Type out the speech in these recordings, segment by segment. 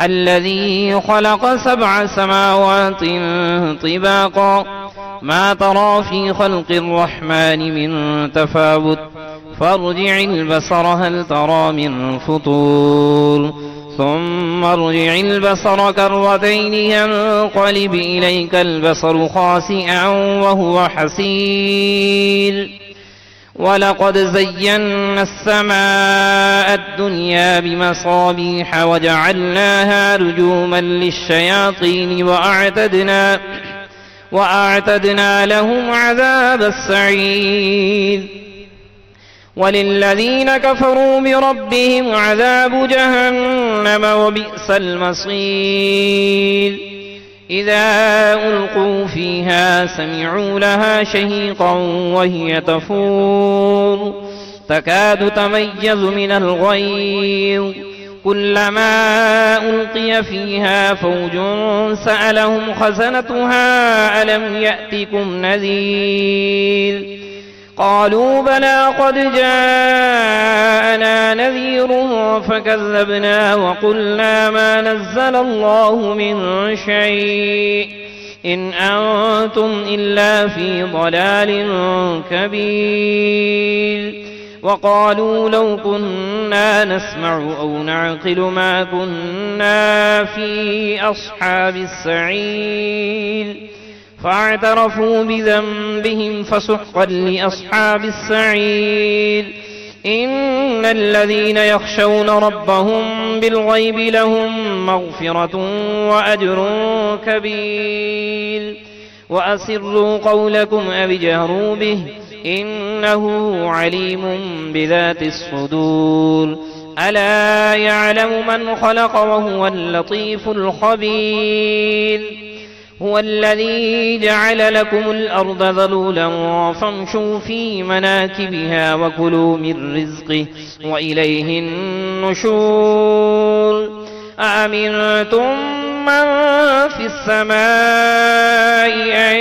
الذي خلق سبع سماوات طباقا ما ترى في خلق الرحمن من تفاوت فارجع البصر هل ترى من فطور ثم ارجع البصر كرتين ينقلب إليك البصر خاسئا وهو حسير. ولقد زينا السماء الدنيا بمصابيح وجعلناها رجوما للشياطين وأعتدنا لهم عذاب السعير. وللذين كفروا بربهم عذاب جهنم وبئس المصير. إذا ألقوا فيها سمعوا لها شهيقا وهي تفور تكاد تميز من الغيظ كلما ألقي فيها فوج سألهم خزنتها ألم يأتكم نذير. قالوا بلى قد جاءنا نذير فكذبنا وقلنا ما نزل الله من شيء إن أنتم إلا في ضلال كبير. وقالوا لو كنا نسمع أو نعقل ما كنا في أصحاب السعير. فاعترفوا بذنبهم فسحقا لأصحاب السعير. إن الذين يخشون ربهم بالغيب لهم مغفرة وأجر كبير. وأسروا قولكم أو اجهروا به إنه عليم بذات الصدور. ألا يعلم من خلق وهو اللطيف الخبير. هو الذي جعل لكم الأرض ذلولا فامشوا في مناكبها وكلوا من رزقه وإليه النشور. أأمنتم من في السماء أن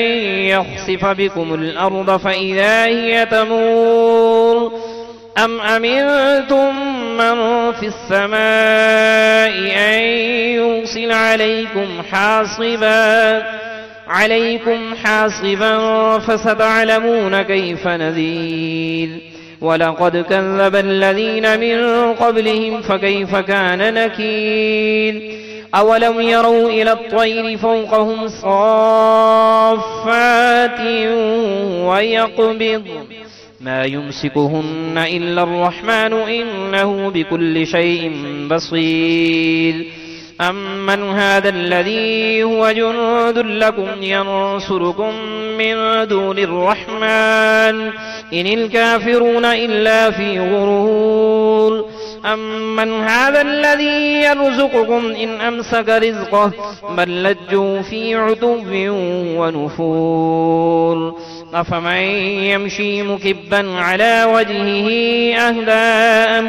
يخسف بكم الأرض فإذا هي تمور أم أمنتم من في السماء أن يرسل عليكم حاصبا فستعلمون كيف نذير. ولقد كذب الذين من قبلهم فكيف كان نكير. أولم يروا إلى الطير فوقهم صافات ويقبض ما يمسكهن إلا الرحمن إنه بكل شيء بصير أمن هذا الذي هو جند لكم ينصركم من دون الرحمن إن الكافرون إلا في غرور أمن هذا الذي يرزقكم إن أمسك رزقه بل لجوا في عتو ونفور أفمن يمشي مكبا على وجهه أهدى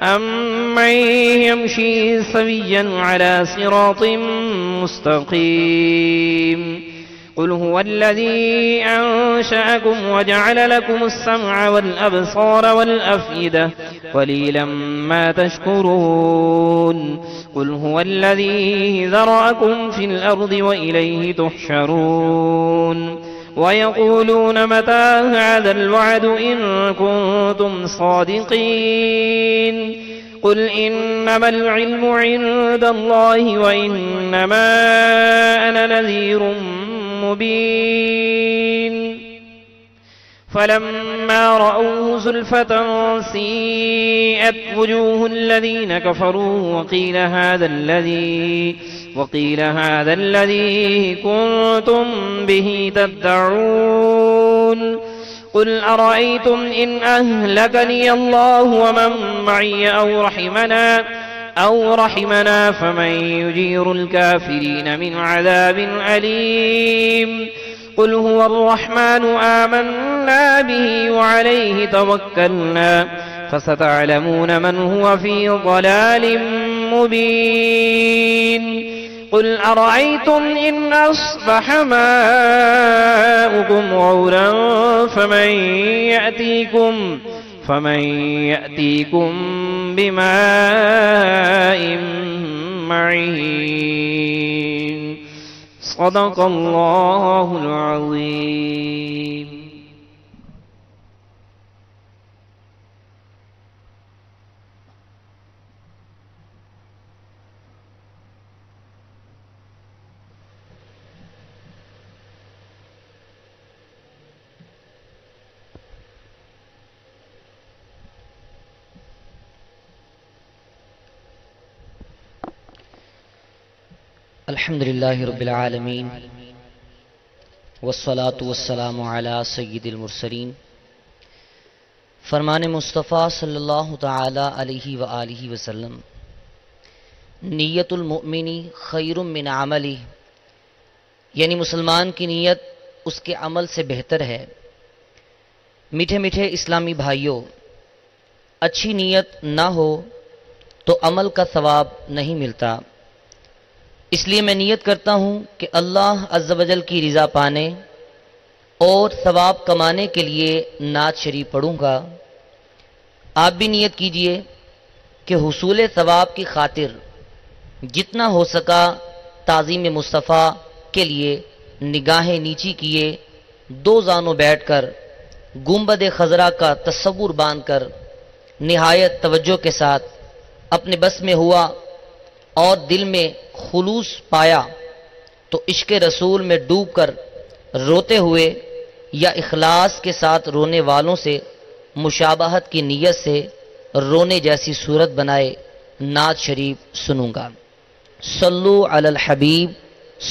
أمن يمشي سويا على صراط مستقيم قل هو الذي أنشأكم وجعل لكم السمع والأبصار والأفئدة قليلا ما تشكرون قل هو الذي ذرأكم في الأرض وإليه تحشرون ويقولون متى هذا الوعد إن كنتم صادقين قل إنما العلم عند الله وإنما أنا نذير مبين فلما رأوه زلفة سيئت وجوه الذين كفروا وقيل هذا الذي كنتم به تدعون قل أرأيتم إن أهلكني الله ومن معي أو رحمنا فمن يجير الكافرين من عذاب أليم قل هو الرحمن آمنا به وعليه توكلنا فستعلمون من هو في ضلال مبين قل أرأيتم إن أصبح ماؤكم غورا فمن يأتيكم بماء معين صدق الله العظيم. الحمد للہ رب العالمین والصلاة والسلام علی سید المرسلین. فرمان مصطفیٰ صلی اللہ تعالی علیہ وآلہ وسلم: نیت المؤمنی خیر من عملی، یعنی مسلمان کی نیت اس کے عمل سے بہتر ہے. میٹھے میٹھے اسلامی بھائیوں، اچھی نیت نہ ہو تو عمل کا ثواب نہیں ملتا. اس لیے میں نیت کرتا ہوں کہ اللہ عز و جل کی رضا پانے اور ثواب کمانے کے لیے نعت شریف پڑھوں گا. آپ بھی نیت کیجئے کہ حصول ثواب کی خاطر جتنا ہو سکا تعظیم مصطفیٰ کے لیے نگاہیں نیچی کیے، دو زانوں بیٹھ کر گنبد خضرا کا تصور باندھ کر نہایت توجہ کے ساتھ اپنے بس میں ہوا اور دل میں خلوص پایا تو عشق رسول میں ڈوب کر روتے ہوئے یا اخلاص کے ساتھ رونے والوں سے مشابہت کی نیت سے رونے جیسی صورت بنائے نعت شریف سنوں گا. صلو علی الحبیب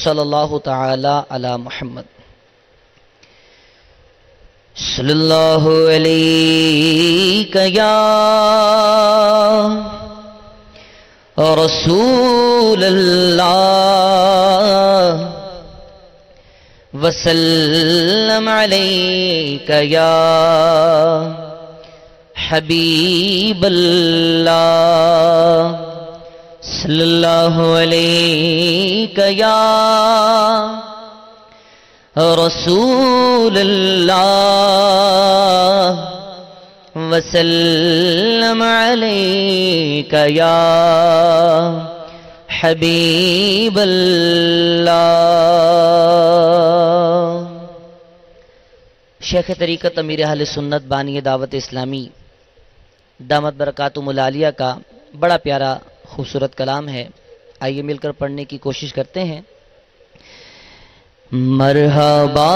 صلی اللہ تعالی علی محمد. صلی اللہ علیہ یا رسول اللہ وسلم علیک یا حبیب اللہ. صلی اللہ علیک یا رسول اللہ وسلم علیک یا حبیب اللہ. شیخ طریقت امیر اہل سنت بانی دعوت اسلامی دامت برکاتہم العالیہ کا بڑا پیارا خوبصورت کلام ہے. آئیے مل کر پڑھنے کی کوشش کرتے ہیں. مرحبا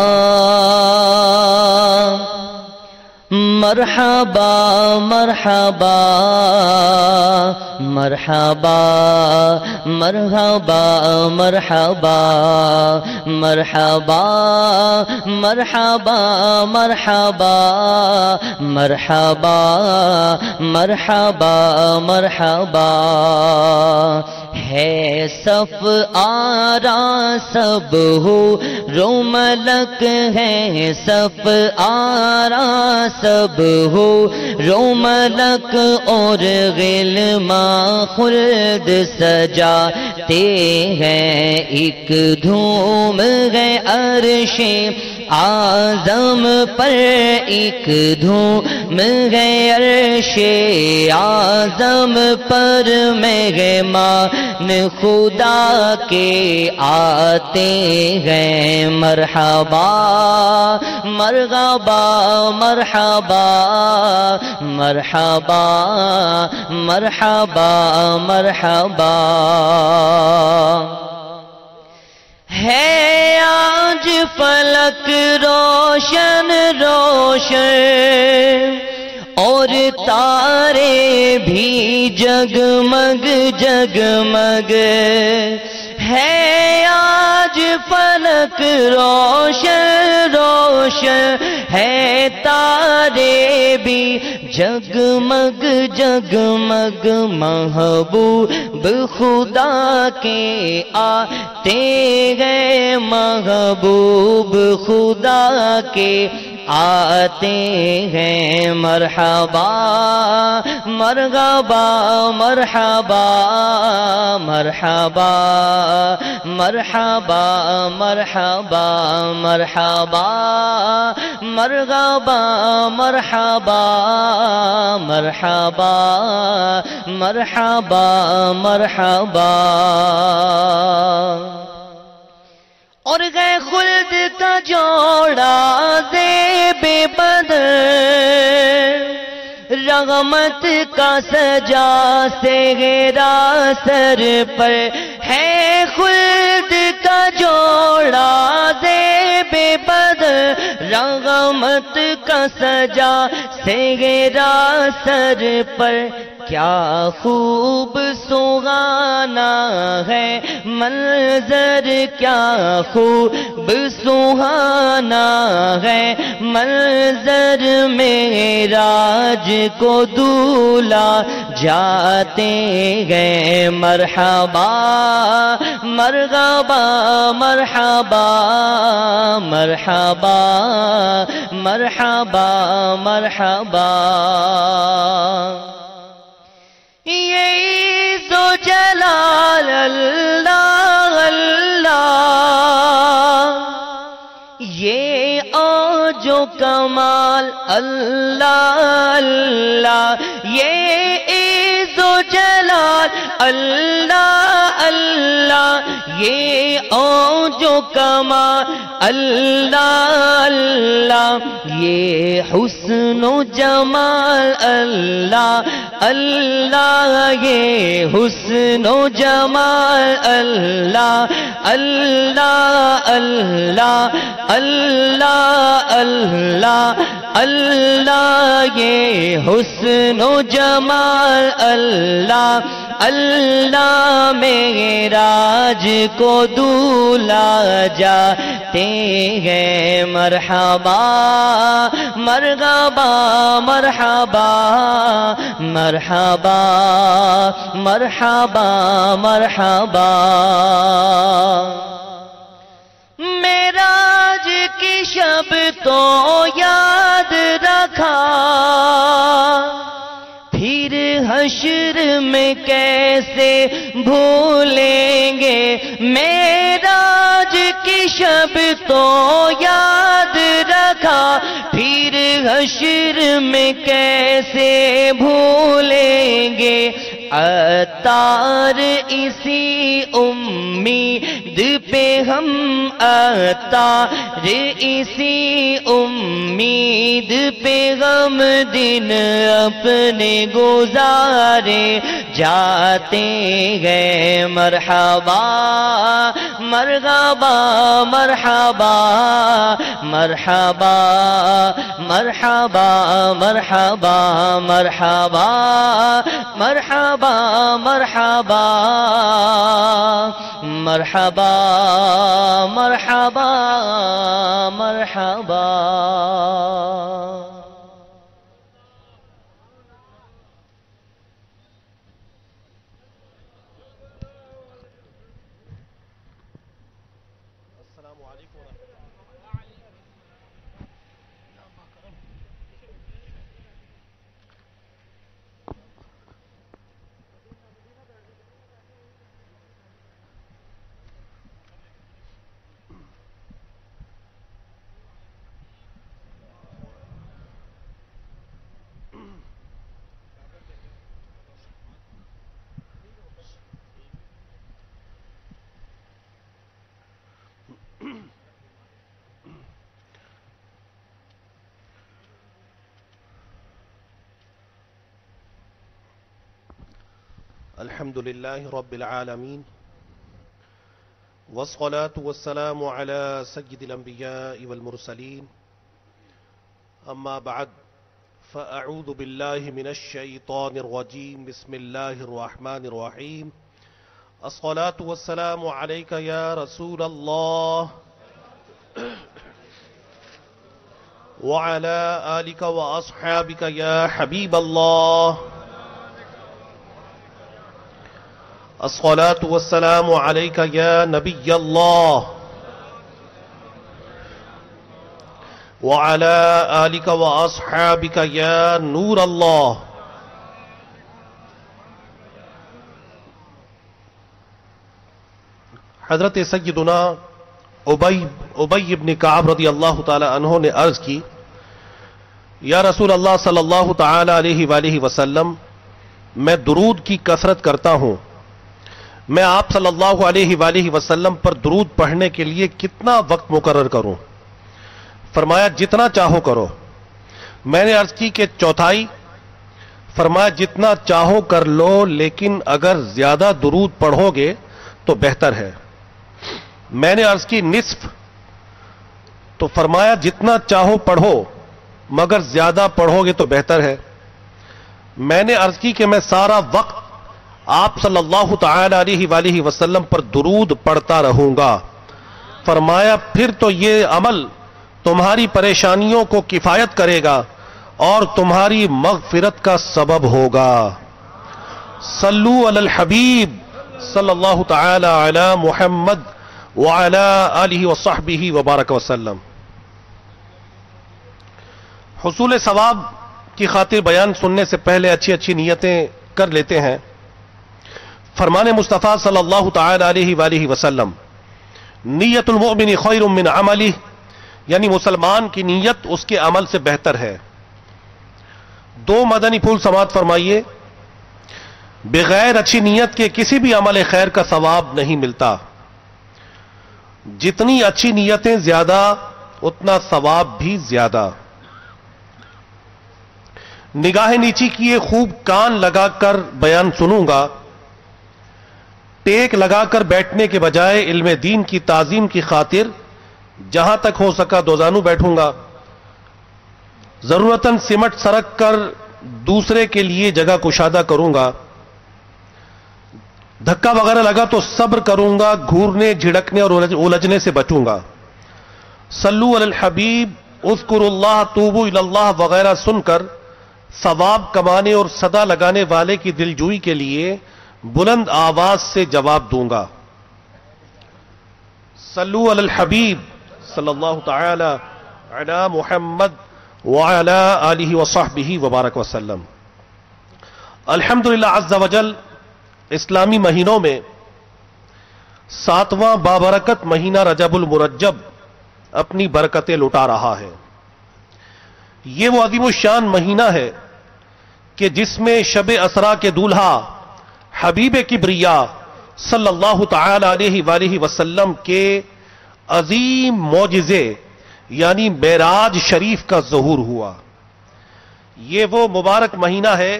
مرحبا مرحبا مرحبا مرحبا مرحبا مرحبا مرحبا مرحبا مرحبا مرحبا مرحبا ہے صف آرا سب ہو رو ملک ہے صف آرا سب ہو رو ملک اور غلماں خلد سجاتے ہیں ایک دھوم ہے عرش اعظم پر ایک دھوم ہے عرش اعظم پر مہمان خدا کے آتے ہیں مرحبا مرحبا مرحبا مرحبا مرحبا مرحبا ہے آج فلک روشن روشن اور تارے بھی جگمگ جگمگ ہے آج فلک روشن روشن ہے تارے بھی جگمگ جگمگ محبوب خدا کے آتے گئے محبوب خدا کے آتے ہیں مرحبا مرحبا مرحبا مرحبا مرحبا مرحبا مرحبا مرحبا مرحبا مرحبا مرحبا مرحبا اور گئے خلد کا جوڑا زیب بدر رحمت کا سجا سہرا سر پر ہے خلد کا جوڑا زیب بدر رحمت کا سجا سہرا سر پر کیا خوب سہانا ہے منظر کیا خوب سہانا ہے منظر معراج کو دولا جاتے گئے مرحبا مرحبا مرحبا مرحبا مرحبا مرحبا یہ تو جلال اللہ اللہ یہ اوج و کمال اللہ اللہ یہ عز و جلال اللہ اللہ یہ اوج و کمال اللہ اللہ یہ حسن و جمال اللہ اللہ یہ حسن و جمال اللہ اللہ اللہ اللہ اللہ اللہ یہ حسن و جمال اللہ اللہ معراج کو دولا جاتے ہیں مرحبا مرحبا مرحبا مرحبا مرحبا مرحبا معراج کی شب تو یاد رکھا پھر حشر میں کیسے بھولیں گے معراج کی شب تو یاد رکھا پھر حشر میں کیسے بھولیں گے عطار اسی امید پہ ہم عطار اسی امید پہ غم دن اپنے گزارے جاتے ہیں مرحبا مرحبا مرحبا مرحبا مرحبا مرحبا مرحبا مرحبا مرحبا مرحبا مرحبا مرحبا. الحمد لله رب العالمين والصلاة والسلام على سيد الأنبياء والمرسلين أما بعد فأعوذ بالله من الشيطان الرجيم بسم الله الرحمن الرحيم الصلاة والسلام عليك يا رسول الله وعلى آلك وأصحابك يا حبيب الله الصلاة والسلام عليك يا نبي الله وعلى آلك وأصحابك يا نور الله. حضرت سیدنا ابی بن کعب رضی اللہ تعالی عنہ نے عرض کی یا رسول اللہ صلی اللہ تعالی علیہ وآلہ وسلم میں درود کی کثرت کرتا ہوں، میں آپ صلی اللہ علیہ وآلہ وسلم پر درود پڑھنے کے لیے کتنا وقت مقرر کروں؟ فرمایا جتنا چاہو کرو. میں نے عرض کی کہ چوتھائی؟ فرمایا جتنا چاہو کر لو، لیکن اگر زیادہ درود پڑھو گے تو بہتر ہے. میں نے عرض کی نصف؟ تو فرمایا جتنا چاہو پڑھو مگر زیادہ پڑھو گے تو بہتر ہے. میں نے عرض کی کہ میں سارا وقت آپ صلی اللہ تعالی علیہ وآلہ وسلم پر درود پڑھتا رہوں گا. فرمایا پھر تو یہ عمل تمہاری پریشانیوں کو کفایت کرے گا اور تمہاری مغفرت کا سبب ہوگا. صلو علی الحبیب صلی اللہ تعالی علی محمد وعلی آلہ وصحبہ وبارک وسلم. حصول ثواب کی خاطر بیان سننے سے پہلے اچھی نیتیں کر لیتے ہیں. فرمان مصطفیٰ صلی اللہ تعالی علیہ وآلہ وسلم نیت المؤمن خیر من عملہ، یعنی مسلمان کی نیت اس کے عمل سے بہتر ہے. 2 مدنی پھول سماعت فرمائیے. بغیر اچھی نیت کے کسی بھی عمل خیر کا ثواب نہیں ملتا. جتنی اچھی نیتیں زیادہ اتنا ثواب بھی زیادہ. نگاہ نیچی کیے خوب کان لگا کر بیان سنوں گا. ٹیک لگا کر بیٹھنے کے بجائے علم دین کی تعظیم کی خاطر جہاں تک ہو سکا دوزانو بیٹھوں گا. ضرورتاً سمٹ سرک کر دوسرے کے لیے جگہ کشادہ کروں گا. دھکا وغیرہ لگا تو صبر کروں گا، گھورنے جھڑکنے اور الجھنے سے بچوں گا. صلو علی الحبیب اذکر اللہ توبو الی اللہ وغیرہ سن کر ثواب کمانے اور صدا لگانے والے کی دلجوئی کے لیے بلند آواز سے جواب دوں گا. صلو علی الحبیب صلی اللہ تعالی علی محمد وعلی آلہ وصحبہ وبارک وسلم. الحمدللہ عز وجل اسلامی مہینوں میں 7واں بابرکت مہینہ رجب المرجب اپنی برکتیں لٹا رہا ہے. یہ وہ عظیم الشان مہینہ ہے کہ جس میں شب اسرا کے دولہا حبیب کبریا صلی اللہ تعالی علیہ وآلہ وسلم کے عظیم معجزے یعنی معراج شریف کا ظہور ہوا. یہ وہ مبارک مہینہ ہے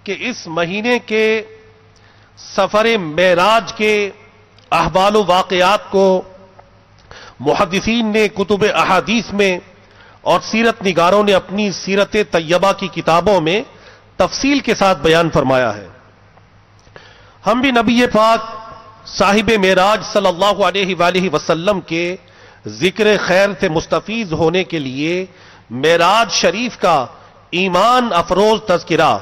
کہ اس مہینے کے سفر معراج کے احوال و واقعات کو محدثین نے کتب احادیث میں اور سیرت نگاروں نے اپنی سیرت طیبہ کی کتابوں میں تفصیل کے ساتھ بیان فرمایا ہے. ہم بھی نبی پاک صاحب معراج صلی اللہ علیہ وآلہ وسلم کے ذکر خیر سے مستفیض ہونے کے لیے معراج شریف کا ایمان افروز تذکرہ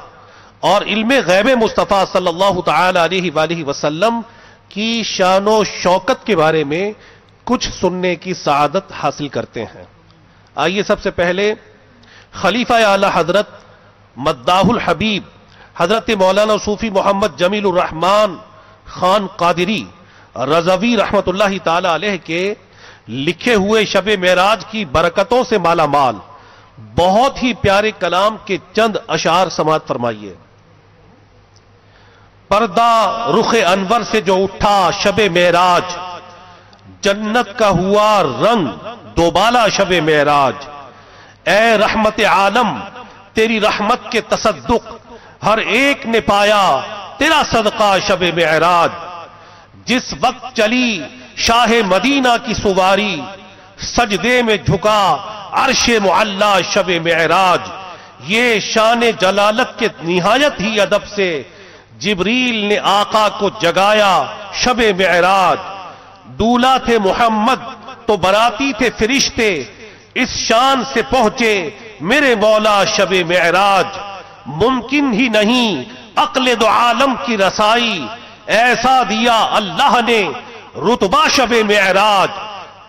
اور علم غیب مصطفیٰ صلی اللہ تعالی علیہ وآلہ وسلم کی شان و شوکت کے بارے میں کچھ سننے کی سعادت حاصل کرتے ہیں. آئیے سب سے پہلے خلیفہ اعلی حضرت مداح الحبیب حضرت مولانا صوفی محمد جمیل الرحمان خان قادری رضوی رحمت اللہ تعالی علیہ کے لکھے ہوئے شب معراج کی برکتوں سے مالا مال بہت ہی پیارے کلام کے چند اشعار سماعت فرمائیے. پردہ رخ انور سے جو اٹھا شب معراج، جنت کا ہوا رنگ دوبالا شب معراج. اے رحمت عالم تیری رحمت کے تصدق ہر ایک نے پایا تیرا صدقہ شب معراج. جس وقت چلی شاہ مدینہ کی سواری، سجدے میں جھکا عرش معلا شب معراج. یہ شان جلالت کے نہایت ہی ادب سے جبریل نے آقا کو جگایا شب معراج. دولہا تھے محمد تو براتی تھے فرشتے، اس شان سے پہنچے میرے مولا شب معراج. ممکن ہی نہیں عقل دو عالم کی رسائی، ایسا دیا اللہ نے رتبہ شب معراج.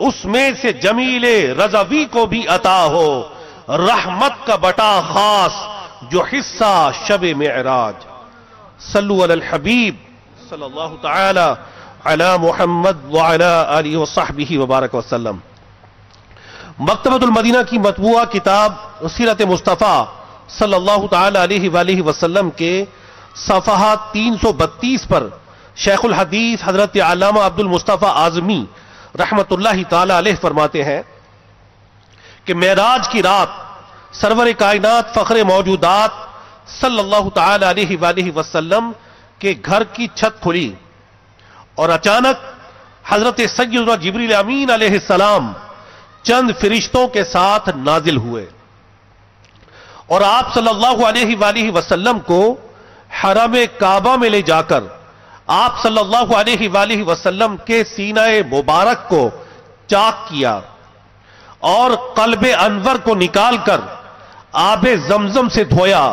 اس میں سے جمیل رضوی کو بھی عطا ہو رحمت کا بٹا خاص جو حصہ شب معراج. صلو علی الحبیب صلی اللہ تعالی علی محمد وعلی آلہ وصحبہ وبارک وسلم. مکتبۃ المدینہ کی مطبوعہ کتاب سیرت مصطفیٰ صلی اللہ تعالی علیہ وآلہ وسلم کے صفحہ 332 پر شیخ الحدیث حضرت علامہ عبد المصطفیٰ اعظمی رحمت اللہ تعالی علیہ فرماتے ہیں کہ معراج کی رات سرور کائنات فخر موجودات صلی اللہ تعالی علیہ وآلہ وسلم کے گھر کی چھت کھلی اور اچانک حضرت سیدنا جبریل امین علیہ السلام چند فرشتوں کے ساتھ نازل ہوئے اور آپ صلی اللہ علیہ وآلہ وسلم کو حرم کعبہ میں لے جا کر آپ صلی اللہ علیہ وآلہ وسلم کے سینہ مبارک کو چاک کیا اور قلب انور کو نکال کر آب زمزم سے دھویا.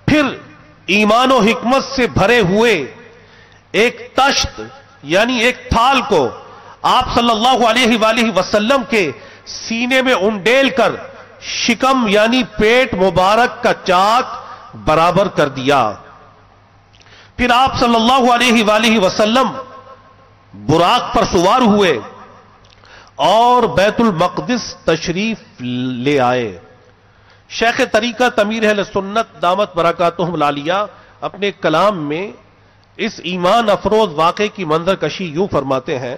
پھر ایمان و حکمت سے بھرے ہوئے ایک تشت یعنی ایک تھال کو آپ صلی اللہ علیہ وآلہ وسلم کے سینے میں انڈیل کر شکم یعنی پیٹ مبارک کا چاک برابر کر دیا. پھر آپ صلی اللہ علیہ وآلہ وسلم براق پر سوار ہوئے اور بیت المقدس تشریف لے آئے. شیخ طریقت امیر اہل سنت دامت برکاتہم العالیہ اپنے کلام میں اس ایمان افروز واقعے کی منظر کشی یوں فرماتے ہیں: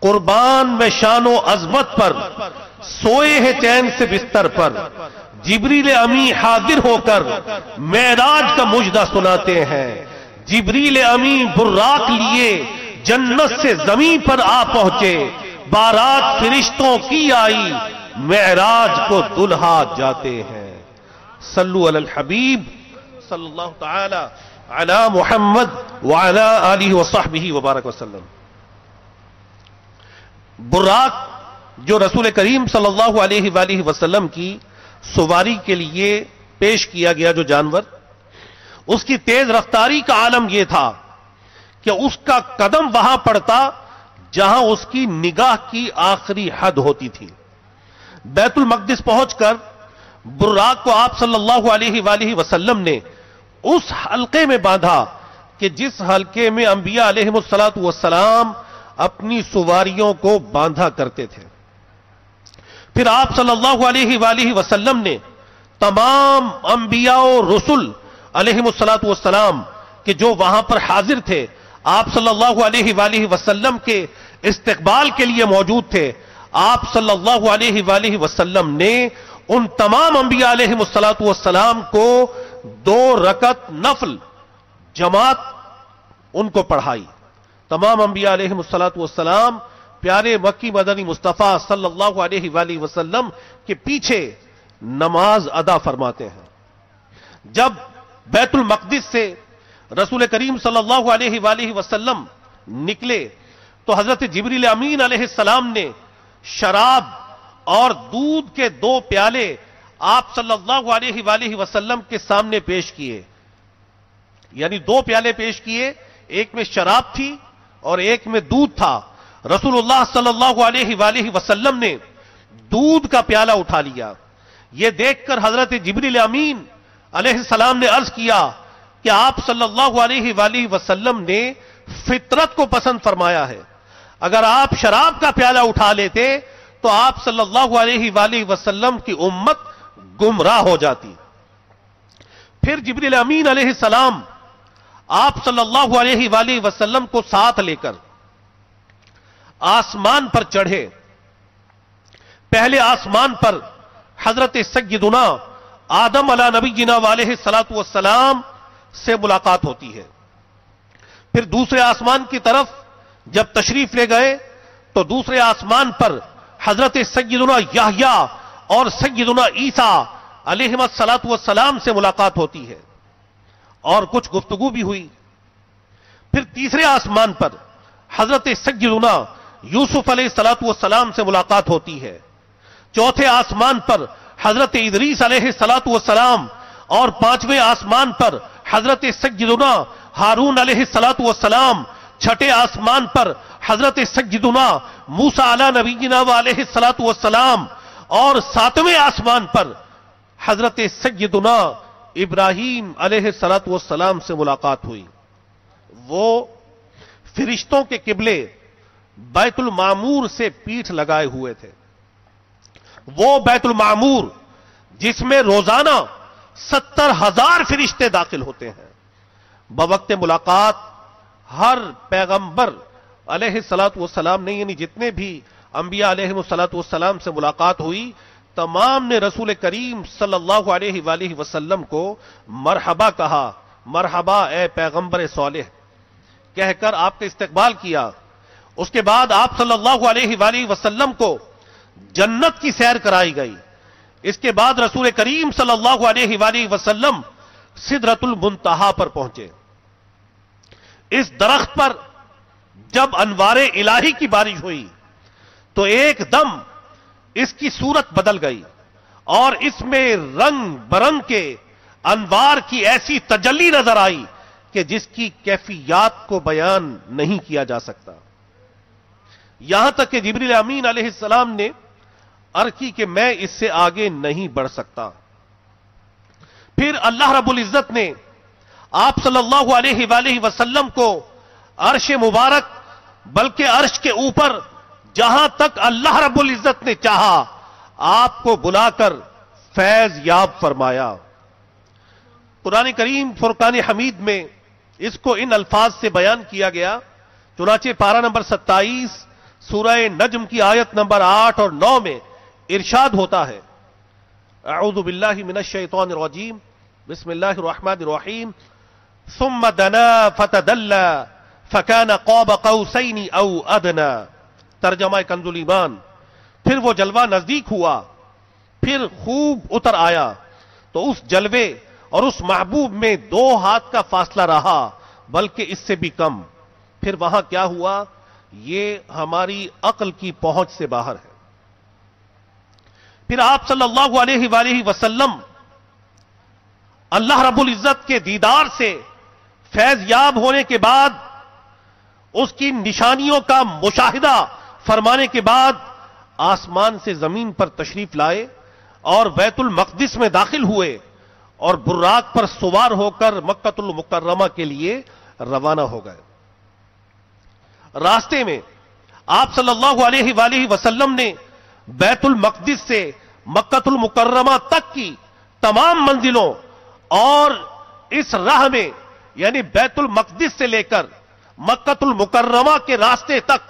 قربان میں شان و عظمت پر سوئے ہیں چین سے بستر پر، جبریل امی حاضر ہو کر معراج کا مجدہ سناتے ہیں. جبریل امی براق لیے جنت سے زمین پر آ پہنچے، بارات فرشتوں کی آئی معراج کو دلہا جاتے ہیں. صلو علی الحبیب صلی اللہ تعالی علی محمد وعلی آلہ وصحبہ وبارک وسلم. براق جو رسول کریم صلی اللہ علیہ وآلہ وسلم کی سواری کے لیے پیش کیا گیا جو جانور، اس کی تیز رفتاری کا عالم یہ تھا کہ اس کا قدم وہاں پڑتا جہاں اس کی نگاہ کی آخری حد ہوتی تھی. بیت المقدس پہنچ کر براق کو آپ صلی اللہ علیہ وآلہ وسلم نے اس حلقے میں باندھا کہ جس حلقے میں انبیاء علیہم الصلاۃ والسلام اپنی سواریوں کو باندھا کرتے تھے. پھر آپ صلی اللہ علیہ وآلہ وسلم نے تمام انبیاء و رسل علیہم الصلاۃ والسلام کہ جو وہاں پر حاضر تھے، آپ صلی اللہ علیہ وآلہ وسلم کے استقبال کے لیے موجود تھے، آپ صلی اللہ علیہ وآلہ وسلم نے ان تمام انبیاء علیہم الصلاۃ والسلام کو 2 رکعت نفل جماعت ان کو پڑھائی. تمام انبیاء علیہ الصلوۃ والسلام پیارے مکی مدنی مصطفیٰ صلی اللہ علیہ وآلہ وسلم کے پیچھے نماز ادا فرماتے ہیں. جب بیت المقدس سے رسول کریم صلی اللہ علیہ وآلہ وسلم نکلے تو حضرت جبریل امین علیہ السلام نے شراب اور دودھ کے 2 پیالے آپ صلی اللہ علیہ وآلہ وسلم کے سامنے پیش کیے. یعنی 2 پیالے پیش کیے، ایک میں شراب تھی اور ایک میں دودھ تھا. رسول اللہ صلی اللہ علیہ وآلہ وسلم نے دودھ کا پیالہ اٹھا لیا. یہ دیکھ کر حضرت جبریل امین علیہ السلام نے عرض کیا کہ آپ صلی اللہ علیہ وآلہ وسلم نے فطرت کو پسند فرمایا ہے. اگر آپ شراب کا پیالہ اٹھا لیتے تو آپ صلی اللہ علیہ وآلہ وسلم کی امت گمراہ ہو جاتی. پھر جبریل امین علیہ السلام آپ صلی اللہ علیہ وآلہ وسلم کو ساتھ لے کر آسمان پر چڑھے. پہلے آسمان پر حضرت سیدنا آدم علیہ نبینا وعلیہ الصلوۃ والسلام سے ملاقات ہوتی ہے. پھر دوسرے آسمان کی طرف جب تشریف لے گئے تو دوسرے آسمان پر حضرت سیدنا یحییٰ اور سیدنا عیسیٰ علیہ الصلوۃ والسلام سے ملاقات ہوتی ہے اور کچھ گفتگو بھی ہوئی. پھر تیسرے آسمان پر حضرت سیدنا یوسف علیہ الصلوۃ والسلام سے ملاقات ہوتی ہے. چوتھے آسمان پر حضرت ادریس علیہ الصلوۃ والسلام اور 5ویں آسمان پر حضرت سیدنا ہارون علیہ الصلوۃ والسلام. چھٹے آسمان پر حضرت سیدنا موسیٰ علیہ نبینا علیہ الصلوۃ والسلام اور 7ویں آسمان پر حضرت سیدنا ابراہیم علیہ الصلوۃ والسلام سے ملاقات ہوئی. وہ فرشتوں کے قبلے بیت المعمور سے پیٹھ لگائے ہوئے تھے. وہ بیت المعمور جس میں روزانہ 70,000 فرشتے داخل ہوتے ہیں. بوقت ملاقات ہر پیغمبر علیہ الصلوۃ والسلام نے، یعنی جتنے بھی انبیاء علیہ الصلوۃ والسلام سے ملاقات ہوئی، تمام نے رسول کریم صلی اللہ علیہ وآلہ وسلم کو مرحبا کہا. مرحبا اے پیغمبر صالح کہہ کر آپ کا استقبال کیا. اس کے بعد آپ صلی اللہ علیہ وآلہ وسلم کو جنت کی سیر کرائی گئی. اس کے بعد رسول کریم صلی اللہ علیہ وآلہ وسلم سدرۃ المنتہا پر پہنچے. اس درخت پر جب انوار الہی کی بارش ہوئی تو ایک دم اس کی صورت بدل گئی اور اس میں رنگ برنگ کے انوار کی ایسی تجلی نظر آئی کہ جس کی کیفیات کو بیان نہیں کیا جا سکتا. یہاں تک کہ جبریل امین علیہ السلام نے عرض کی کہ میں اس سے آگے نہیں بڑھ سکتا. پھر اللہ رب العزت نے آپ صلی اللہ علیہ وآلہ وسلم کو عرش مبارک بلکہ عرش کے اوپر جہاں تک اللہ رب العزت نے چاہا آپ کو بلا کر فیض یاب فرمایا. قرآن کریم فرقان حمید میں اس کو ان الفاظ سے بیان کیا گیا. چنانچہ پارہ نمبر 27 سورہ نجم کی آیت نمبر 8 اور 9 میں ارشاد ہوتا ہے، اعوذ باللہ من الشیطان الرجیم بسم اللہ الرحمن الرحیم ثم دنا فتدلى فكان قاب قوسین او ادنى. ترجمہ کنز الایمان، پھر وہ جلوہ نزدیک ہوا، پھر خوب اتر آیا تو اس جلوے اور اس محبوب میں 2 ہاتھ کا فاصلہ رہا بلکہ اس سے بھی کم. پھر وہاں کیا ہوا یہ ہماری عقل کی پہنچ سے باہر ہے. پھر آپ صلی اللہ علیہ وآلہ وسلم اللہ رب العزت کے دیدار سے فیض یاب ہونے کے بعد اس کی نشانیوں کا مشاہدہ فرمانے کے بعد آسمان سے زمین پر تشریف لائے اور بیت المقدس میں داخل ہوئے اور براق پر سوار ہو کر مکہ المکرمہ کے لیے روانہ ہو گئے. راستے میں آپ صلی اللہ علیہ وآلہ وسلم نے بیت المقدس سے مکہ المکرمہ تک کی تمام منزلوں اور اس راہ میں یعنی بیت المقدس سے لے کر مکہ المکرمہ کے راستے تک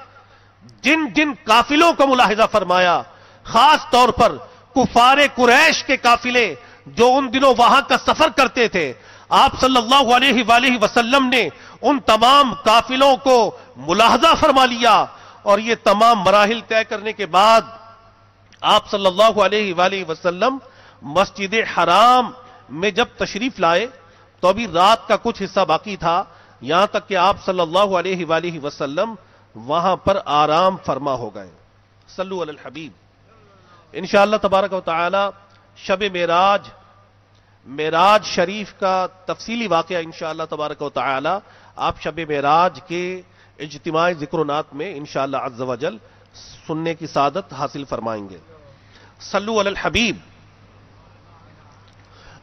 جن جن قافلوں کو ملاحظہ فرمایا، خاص طور پر کفار قریش کے قافلے جو ان دنوں وہاں کا سفر کرتے تھے، آپ صلی اللہ علیہ وآلہ وسلم نے ان تمام قافلوں کو ملاحظہ فرما لیا، اور یہ تمام مراحل طے کرنے کے بعد آپ صلی اللہ علیہ وآلہ وسلم مسجد حرام میں جب تشریف لائے تو ابھی رات کا کچھ حصہ باقی تھا، یہاں تک کہ آپ صلی اللہ علیہ وآلہ وسلم وہاں پر آرام فرما ہو گئے۔ صلو علی الحبیب۔ انشاءاللہ تبارک و تعالی شب معراج شریف کا تفصیلی واقعہ انشاءاللہ تبارک و تعالی آپ شب معراج کے اجتماعی ذکر و نات میں انشاءاللہ عز و جل سننے کی سعادت حاصل فرمائیں گے۔ صلو علی الحبیب۔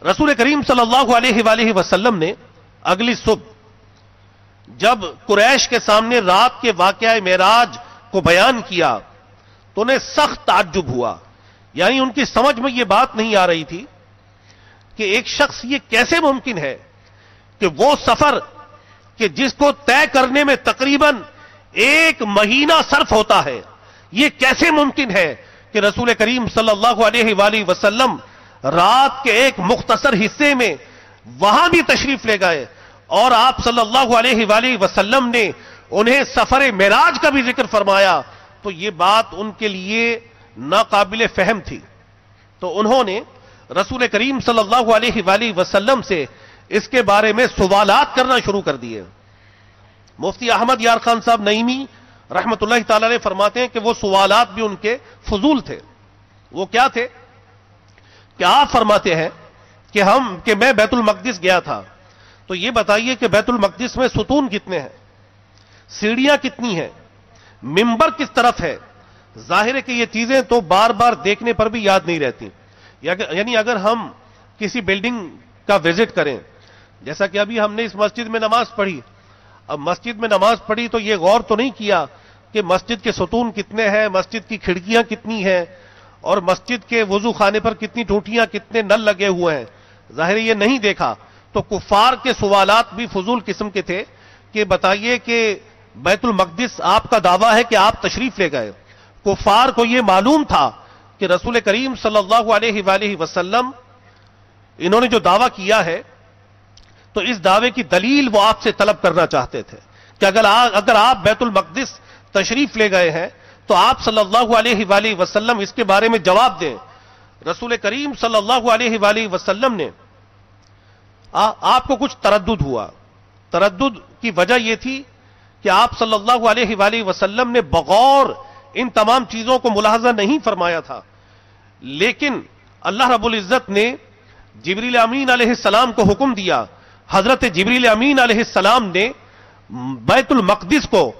رسول کریم صلی اللہ علیہ وآلہ وسلم نے اگلی صبح جب قریش کے سامنے رات کے واقعہ معراج کو بیان کیا تو انہیں سخت تعجب ہوا، یعنی ان کی سمجھ میں یہ بات نہیں آ رہی تھی کہ ایک شخص یہ کیسے ممکن ہے کہ وہ سفر کہ جس کو طے کرنے میں تقریباً 1 مہینہ صرف ہوتا ہے، یہ کیسے ممکن ہے کہ رسول کریم صلی اللہ علیہ وآلہ وسلم رات کے ایک مختصر حصے میں وہاں بھی تشریف لے گئے، اور آپ صلی اللہ علیہ وآلہ وسلم نے انہیں سفر معراج کا بھی ذکر فرمایا، تو یہ بات ان کے لیے ناقابل فہم تھی۔ تو انہوں نے رسول کریم صلی اللہ علیہ وآلہ وسلم سے اس کے بارے میں سوالات کرنا شروع کر دیے۔ مفتی احمد یار خان صاحب نعیمی رحمت اللہ تعالی علیہ فرماتے ہیں کہ وہ سوالات بھی ان کے فضول تھے۔ وہ کیا تھے کہ آپ فرماتے ہیں کہ میں بیت المقدس گیا تھا، تو یہ بتائیے کہ بیت المقدس میں ستون کتنے ہیں، سیڑھیاں کتنی ہیں، منبر کس طرف ہے؟ ظاہر ہے کہ یہ چیزیں تو بار بار دیکھنے پر بھی یاد نہیں رہتی، یعنی اگر ہم کسی بلڈنگ کا وزٹ کریں، جیسا کہ ابھی ہم نے اس مسجد میں نماز پڑھی، اب مسجد میں نماز پڑھی تو یہ غور تو نہیں کیا کہ مسجد کے ستون کتنے ہیں، مسجد کی کھڑکیاں کتنی ہیں، اور مسجد کے وضو خانے پر کتنی ٹوٹیاں، کتنے نل لگے ہوئے ہیں، ظاہر یہ نہیں دیکھا۔ تو کفار کے سوالات بھی فضول قسم کے تھے کہ بتائیے کہ بیت المقدس آپ کا دعویٰ ہے کہ آپ تشریف لے گئے، کفار کو یہ معلوم تھا کہ رسول کریم صلی اللہ علیہ وآلہ وسلم انہوں نے جو دعویٰ کیا ہے تو اس دعوے کی دلیل وہ آپ سے طلب کرنا چاہتے تھے کہ اگر آپ بیت المقدس تشریف لے گئے ہیں تو آپ صلی اللہ علیہ وآلہ وسلم اس کے بارے میں جواب دیں۔ رسول کریم صلی اللہ علیہ وآلہ وسلم نے آپ کو کچھ تردد ہوا، تردد کی وجہ یہ تھی کہ آپ صلی اللہ علیہ وآلہ وسلم نے بغور ان تمام چیزوں کو ملاحظہ نہیں فرمایا تھا، لیکن اللہ رب العزت نے جبریل امین علیہ السلام کو حکم دیا، حضرت جبریل امین علیہ السلام نے بیت المقدس کو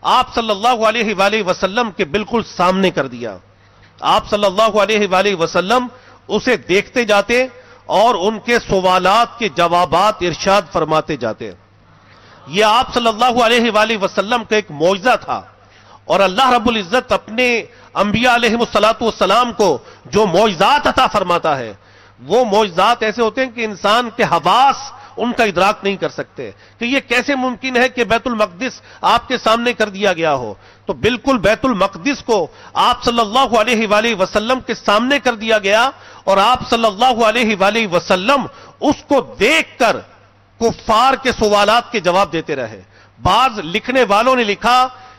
آپ صلی اللہ علیہ وآلہ وسلم کے بالکل سامنے کر دیا۔ آپ صلی اللہ علیہ وآلہ وسلم اسے دیکھتے جاتے اور ان کے سوالات کے جوابات ارشاد فرماتے جاتے۔ یہ آپ صلی اللہ علیہ وآلہ وسلم کا ایک معجزہ تھا، اور اللہ رب العزت اپنے انبیاء علیہ السلام کو جو معجزات عطا فرماتا ہے وہ معجزات ایسے ہوتے ہیں کہ انسان کے حواس ان کا ادراک نہیں کر سکتے کہ یہ کیسے ممکن ہے کہ بیت المقدس آپ کے سامنے کر دیا گیا ہو۔ تو بالکل بیت المقدس کو آپ صلی اللہ علیہ وآلہ وسلم کے سامنے کر دیا گیا، اور آپ صلی اللہ علیہ وآلہ وسلم اس کو دیکھ کر کفار کے سوالات کے جواب دیتے رہے۔ بعض لکھنے والوں نے لکھا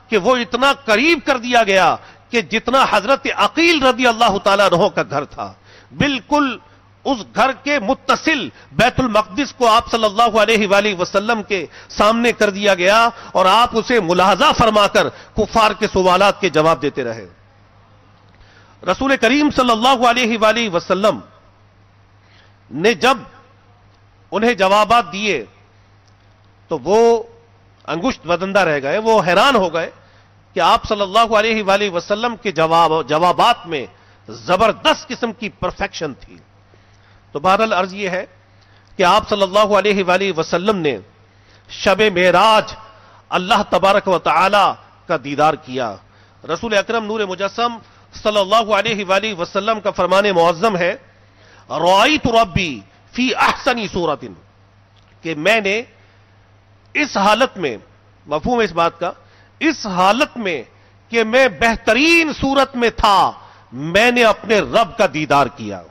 کہ وہ اتنا قریب کر دیا گیا کہ جتنا حضرت عقیل رضی اللہ تعالیٰ عنہ کا گھر تھا، بالکل اس گھر کے متصل بیت المقدس کو آپ صلی اللہ علیہ وآلہ وسلم کے سامنے کر دیا گیا، اور آپ اسے ملاحظہ فرما کر کفار کے سوالات کے جواب دیتے رہے۔ رسول کریم صلی اللہ علیہ وآلہ وسلم نے جب انہیں جوابات دیے تو وہ انگشت بدندہ رہ گئے، وہ حیران ہو گئے کہ آپ صلی اللہ علیہ وآلہ وسلم کے جوابات میں زبردست قسم کی پرفیکشن تھی۔ تو بہرحال عرض یہ ہے کہ آپ صلی اللہ علیہ وآلہ وسلم نے شب معراج اللہ تبارک و تعالی کا دیدار کیا۔ رسول اکرم نور مجسم صلی اللہ علیہ وآلہ وسلم کا فرمان معظم ہے، رأیت ربی فی احسن صورت، کہ میں نے اس حالت میں، مفہوم اس بات کا، اس حالت میں کہ میں بہترین صورت میں تھا، میں نے اپنے رب کا دیدار کیا۔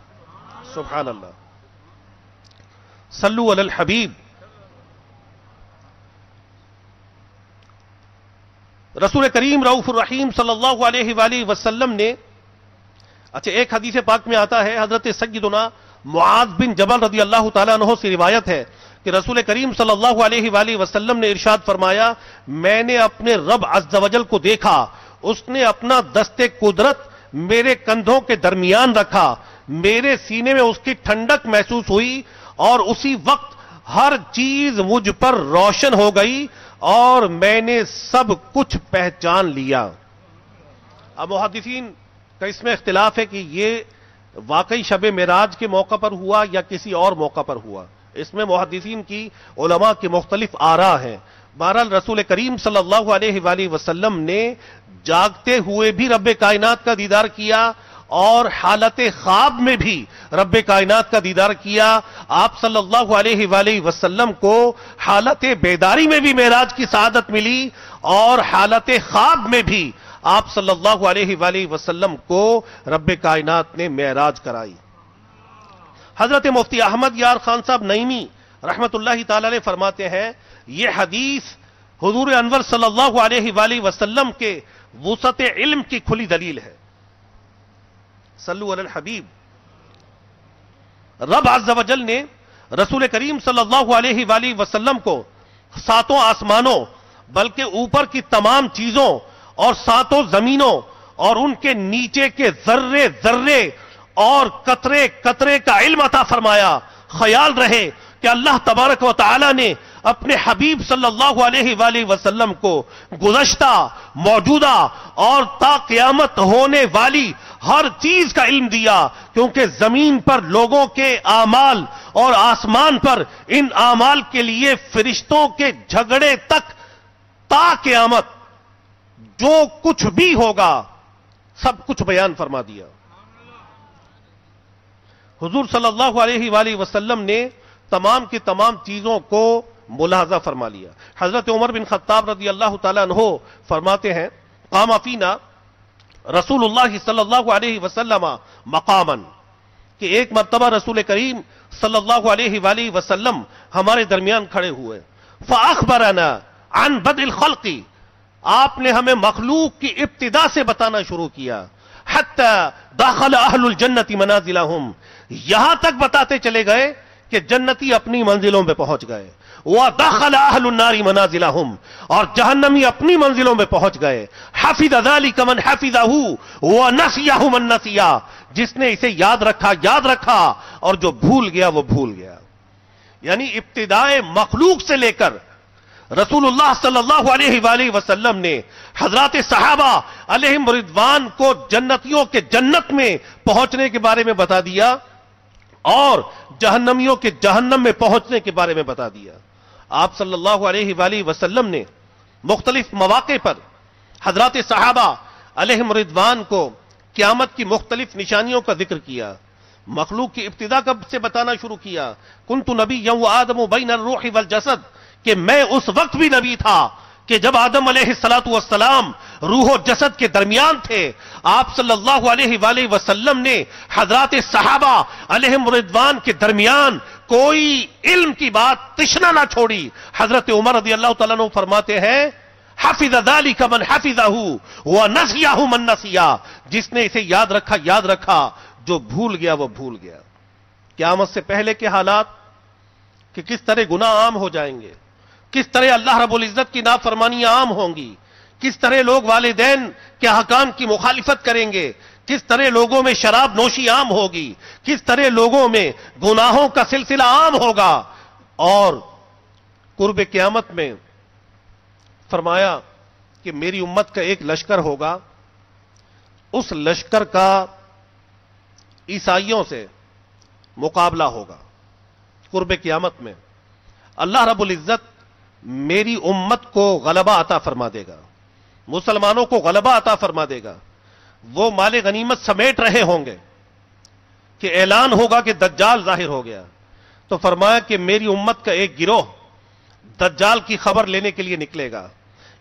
سبحان اللہ۔ صلو علی الحبیب. رسول کریم رؤوف الرحیم صلی اللہ علیہ وآلہ وسلم نے، اچھا ایک حدیث پاک میں آتا ہے، حضرت سیدنا معاذ بن جبل رضی اللہ تعالیٰ عنہ سے روایت ہے کہ رسول کریم صلی اللہ علیہ وآلہ وسلم نے ارشاد فرمایا، میں نے اپنے رب عز و جل کو دیکھا، اس نے اپنا دست قدرت میرے کندھوں کے درمیان رکھا، میرے سینے میں اس کی ٹھنڈک محسوس ہوئی، اور اسی وقت ہر چیز مجھ پر روشن ہو گئی اور میں نے سب کچھ پہچان لیا. اب محدثین کا اس میں اختلاف ہے کہ یہ واقعی شب معراج کے موقع پر ہوا یا کسی اور موقع پر ہوا. اس میں محدثین کی علماء کے مختلف آراء ہیں. بہرحال رسول کریم صلی اللہ علیہ وآلہ وسلم نے جاگتے ہوئے بھی رب کائنات کا دیدار کیا اور حالت خواب میں بھی رب کائنات کا دیدار کیا. آپ صلی اللہ علیہ وآلہ وسلم کو حالت بیداری میں بھی معراج کی سعادت ملی اور حالت خواب میں بھی آپ صلی اللہ علیہ وآلہ وسلم کو رب کائنات نے معراج کرائی. حضرت مفتی احمد یار خان صاحب نعیمی رحمت اللہ تعالی علیہ فرماتے ہیں، یہ حدیث حضور انور صلی اللہ علیہ وآلہ وسلم کے وسعت علم کی کھلی دلیل ہے. صلو علی الحبیب. رب عز و جل نے رسول کریم صلی اللہ علیہ وآلہ وسلم کو ساتوں آسمانوں بلکہ اوپر کی تمام چیزوں اور ساتوں زمینوں اور ان کے نیچے کے ذرے ذرے اور قطرے قطرے کا علم عطا فرمایا. خیال رہے کہ اللہ تبارک و تعالی نے اپنے حبیب صلی اللہ علیہ وآلہ وسلم کو گزشتہ، موجودہ اور تا قیامت ہونے والی ہر چیز کا علم دیا، کیونکہ زمین پر لوگوں کے اعمال اور آسمان پر ان اعمال کے لیے فرشتوں کے جھگڑے تک تا قیامت جو کچھ بھی ہوگا سب کچھ بیان فرما دیا. حضور صلی اللہ علیہ وآلہ وسلم نے تمام کی تمام چیزوں کو ملاحظہ فرما لیا. حضرت عمر بن خطاب رضی اللہ تعالیٰ عنہ فرماتے ہیں، قام فینا رسول اللہ صلی اللہ علیہ وسلم مقاما، کہ ایک مرتبہ رسول کریم صلی اللہ علیہ وآلہ وسلم ہمارے درمیان کھڑے ہوئے. فاخبرنا عن بدء الخلق، آپ نے ہمیں مخلوق کی ابتدا سے بتانا شروع کیا. حتی دخل اہل الجنت منازلہم، یہاں تک بتاتے چلے گئے کہ جنتی اپنی منزلوں میں پہنچ گئے. وَدَخَلَ أَهْلُ النَّارِ مَنَازِلَهُمْ، اور جہنمی اپنی منزلوں میں پہنچ گئے. حَفِظَ ذَلِكَ مَنْ حَفِظَهُ وَنَسِيَهُ مَنْ نَسِيَهُ، جس نے اسے یاد رکھا اور جو بھول گیا وہ بھول گیا. یعنی ابتدائے مخلوق سے لے کر رسول اللہ صلی اللہ علیہ وآلہ وسلم نے حضرات صحابہ علیہم رضوان کو جنتیوں کے جنت میں پہنچنے کے بارے میں بتا دیا اور جہنمیوں کے جہنم میں پہنچنے کے بارے میں بتا دیا. آپ صلی اللہ علیہ وآلہ وسلم نے مختلف مواقع پر حضرات صحابہ علیہم رضوان کو قیامت کی مختلف نشانیوں کا ذکر کیا. مخلوق کی ابتدا کب سے بتانا شروع کیا، کنت نبیا وآدم بین الروح والجسد، کہ میں اس وقت بھی نبی تھا کہ جب آدم علیہ الصلوۃ والسلام روح و جسد کے درمیان تھے. آپ صلی اللہ علیہ وآلہ وسلم نے حضرات صحابہ علیہم رضوان کے درمیان کوئی علم کی بات تشنا نہ چھوڑی. حضرت عمر رضی اللہ تعالیٰ عنہ فرماتے ہیں، حفظ ذلك من حفظه ونسيه من نسيه، جس نے اسے یاد رکھا جو بھول گیا وہ بھول گیا. قیامت سے پہلے کے حالات کہ کس طرح گناہ عام ہو جائیں گے، کس طرح اللہ رب العزت کی نافرمانیاں عام ہوں گی، کس طرح لوگ والدین کے احکام کی مخالفت کریں گے، کس طرح لوگوں میں شراب نوشی عام ہوگی، کس طرح لوگوں میں گناہوں کا سلسلہ عام ہوگا. اور قرب قیامت میں فرمایا کہ میری امت کا ایک لشکر ہوگا، اس لشکر کا عیسائیوں سے مقابلہ ہوگا. قرب قیامت میں اللہ رب العزت میری امت کو غلبہ عطا فرما دے گا، مسلمانوں کو غلبہ عطا فرما دے گا. وہ مال غنیمت سمیٹ رہے ہوں گے کہ اعلان ہوگا کہ دجال ظاہر ہو گیا، تو فرمایا کہ میری امت کا ایک گروہ دجال کی خبر لینے کے لیے نکلے گا.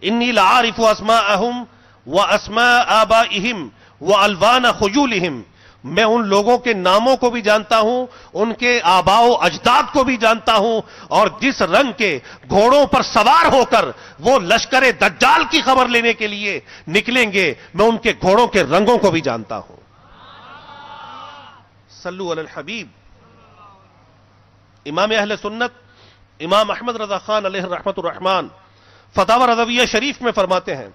انی لعارف اسماءہم واسماء آبائہم والوان خجولہم میں ان لوگوں کے ناموں کو بھی جانتا ہوں، ان کے آباء و اجداد کو بھی جانتا ہوں، اور جس رنگ کے گھوڑوں پر سوار ہو کر وہ لشکر دجال کی خبر لینے کے لیے نکلیں گے، میں ان کے گھوڑوں کے رنگوں کو بھی جانتا ہوں۔ صلو علی الحبیب۔ امام اہل سنت امام احمد رضا خان علیہ رحمت الرحمن فتاوی رضویہ شریف میں فرماتے ہیں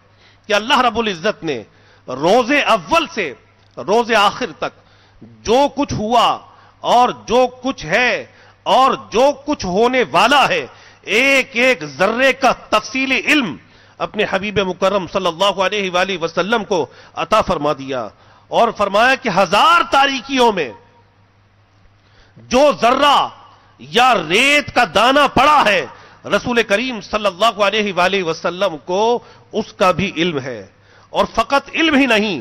کہ اللہ رب العزت نے روز اول سے روز آخر تک جو کچھ ہوا اور جو کچھ ہے اور جو کچھ ہونے والا ہے، ایک ایک ذرے کا تفصیلی علم اپنے حبیب مکرم صلی اللہ علیہ وآلہ وسلم کو عطا فرما دیا، اور فرمایا کہ 1000 تاریکیوں میں جو ذرہ یا ریت کا دانہ پڑا ہے، رسول کریم صلی اللہ علیہ وآلہ وسلم کو اس کا بھی علم ہے، اور فقط علم ہی نہیں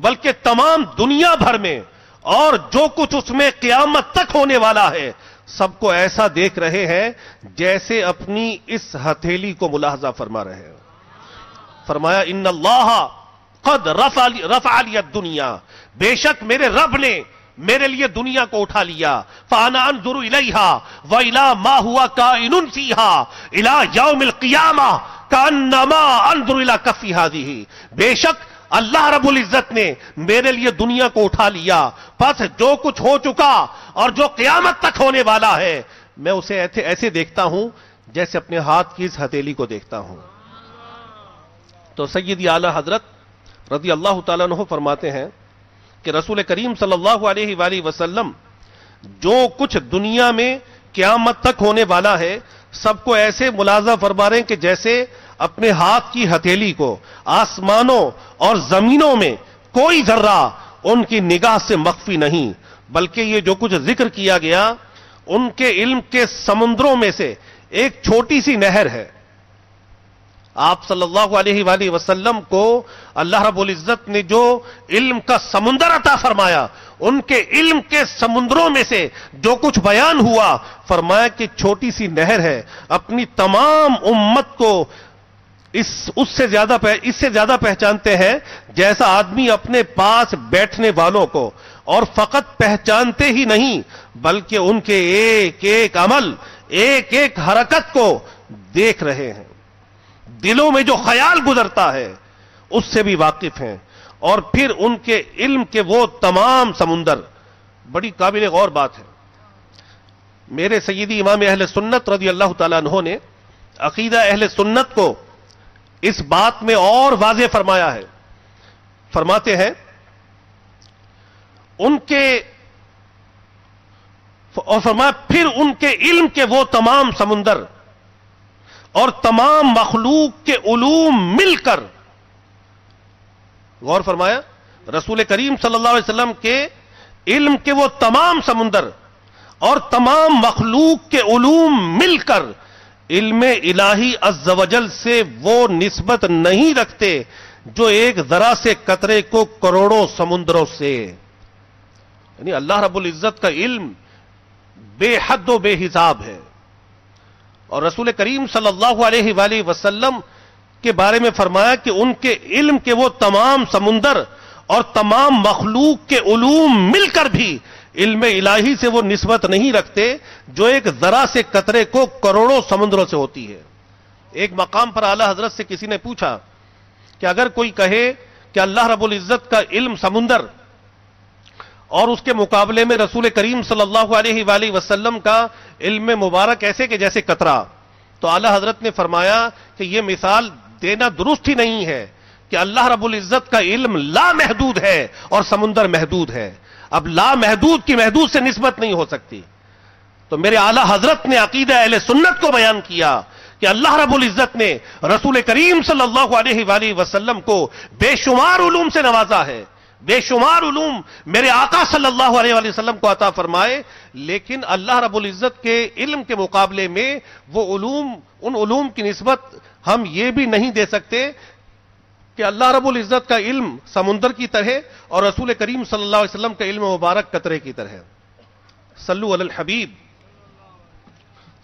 بلکہ تمام دنیا بھر میں اور جو کچھ اس میں قیامت تک ہونے والا ہے سب کو ایسا دیکھ رہے ہیں جیسے اپنی اس ہتھیلی کو ملاحظہ فرما رہے ہیں۔ فرمایا ان اللہ قد رفع لی الدنیا، بے شک میرے رب نے میرے لیے دنیا کو اٹھا لیا، فانا انظر الیہا والی ما ہوا کائن فیہا الی یوم القیامہ کانما انظر الی کفی ہذہ، بے شک اللہ رب العزت نے میرے لیے دنیا کو اٹھا لیا، پس جو کچھ ہو چکا اور جو قیامت تک ہونے والا ہے میں اسے ایسے دیکھتا ہوں جیسے اپنے ہاتھ کی اس ہتھیلی کو دیکھتا ہوں۔ تو سیدی اعلی حضرت رضی اللہ تعالیٰ عنہ فرماتے ہیں کہ رسول کریم صلی اللہ علیہ وآلہ وسلم جو کچھ دنیا میں قیامت تک ہونے والا ہے سب کو ایسے ملاحظہ فرما رہے ہیں کہ جیسے اپنے ہاتھ کی ہتھیلی کو۔ آسمانوں اور زمینوں میں کوئی ذرہ ان کی نگاہ سے مخفی نہیں، بلکہ یہ جو کچھ ذکر کیا گیا ان کے علم کے سمندروں میں سے ایک چھوٹی سی نہر ہے۔ آپ صلی اللہ علیہ وآلہ وسلم کو اللہ رب العزت نے جو علم کا سمندر عطا فرمایا، ان کے علم کے سمندروں میں سے جو کچھ بیان ہوا، فرمایا کہ چھوٹی سی نہر ہے، اپنی تمام امت کو اس سے زیادہ پہچانتے ہیں جیسا آدمی اپنے پاس بیٹھنے والوں کو، اور فقط پہچانتے ہی نہیں بلکہ ان کے ایک ایک عمل، ایک ایک حرکت کو دیکھ رہے ہیں، دلوں میں جو خیال گزرتا ہے اس سے بھی واقف ہیں، اور پھر ان کے علم کے وہ تمام سمندر۔ بڑی قابل غور بات ہے، میرے سیدی امام اہل سنت رضی اللہ تعالیٰ عنہ نے عقیدہ اہل سنت کو اس بات میں اور واضح فرمایا ہے۔ فرماتے ہیں ان کے اور فرمایا پھر ان کے علم کے وہ تمام سمندر اور تمام مخلوق کے علوم مل کر، غور فرمایا رسول کریم صلی اللہ علیہ وسلم کے علم کے وہ تمام سمندر اور تمام مخلوق کے علوم مل کر علم الہی عز و جل سے وہ نسبت نہیں رکھتے جو ایک ذرا سے قطرے کو کروڑوں سمندروں سے۔ یعنی اللہ رب العزت کا علم بے حد و بے حساب ہے، اور رسول کریم صلی اللہ علیہ وآلہ وسلم کے بارے میں فرمایا کہ ان کے علم کے وہ تمام سمندر اور تمام مخلوق کے علوم مل کر بھی علم الہی سے وہ نسبت نہیں رکھتے جو ایک ذرا سے قطرے کو کروڑوں سمندروں سے ہوتی ہے۔ ایک مقام پر اعلی حضرت سے کسی نے پوچھا کہ اگر کوئی کہے کہ اللہ رب العزت کا علم سمندر اور اس کے مقابلے میں رسول کریم صلی اللہ علیہ وآلہ وسلم کا علم مبارک ایسے کہ جیسے قطرہ، تو اعلی حضرت نے فرمایا کہ یہ مثال دینا درست ہی نہیں ہے کہ اللہ رب العزت کا علم لا محدود ہے اور سمندر محدود ہے۔ اب لا محدود کی محدود سے نسبت نہیں ہو سکتی۔ تو میرے اعلی حضرت نے عقیدہ اہل سنت کو بیان کیا کہ اللہ رب العزت نے رسول کریم صلی اللہ علیہ وآلہ وسلم کو بے شمار علوم سے نوازا ہے، بے شمار علوم میرے آقا صلی اللہ علیہ وآلہ وسلم کو عطا فرمائے، لیکن اللہ رب العزت کے علم کے مقابلے میں وہ علوم، ان علوم کی نسبت ہم یہ بھی نہیں دے سکتے کہ اللہ رب العزت کا علم سمندر کی طرح اور رسول کریم صلی اللہ علیہ وسلم کا علم مبارک قطرے کی طرح۔ صلو علی الحبیب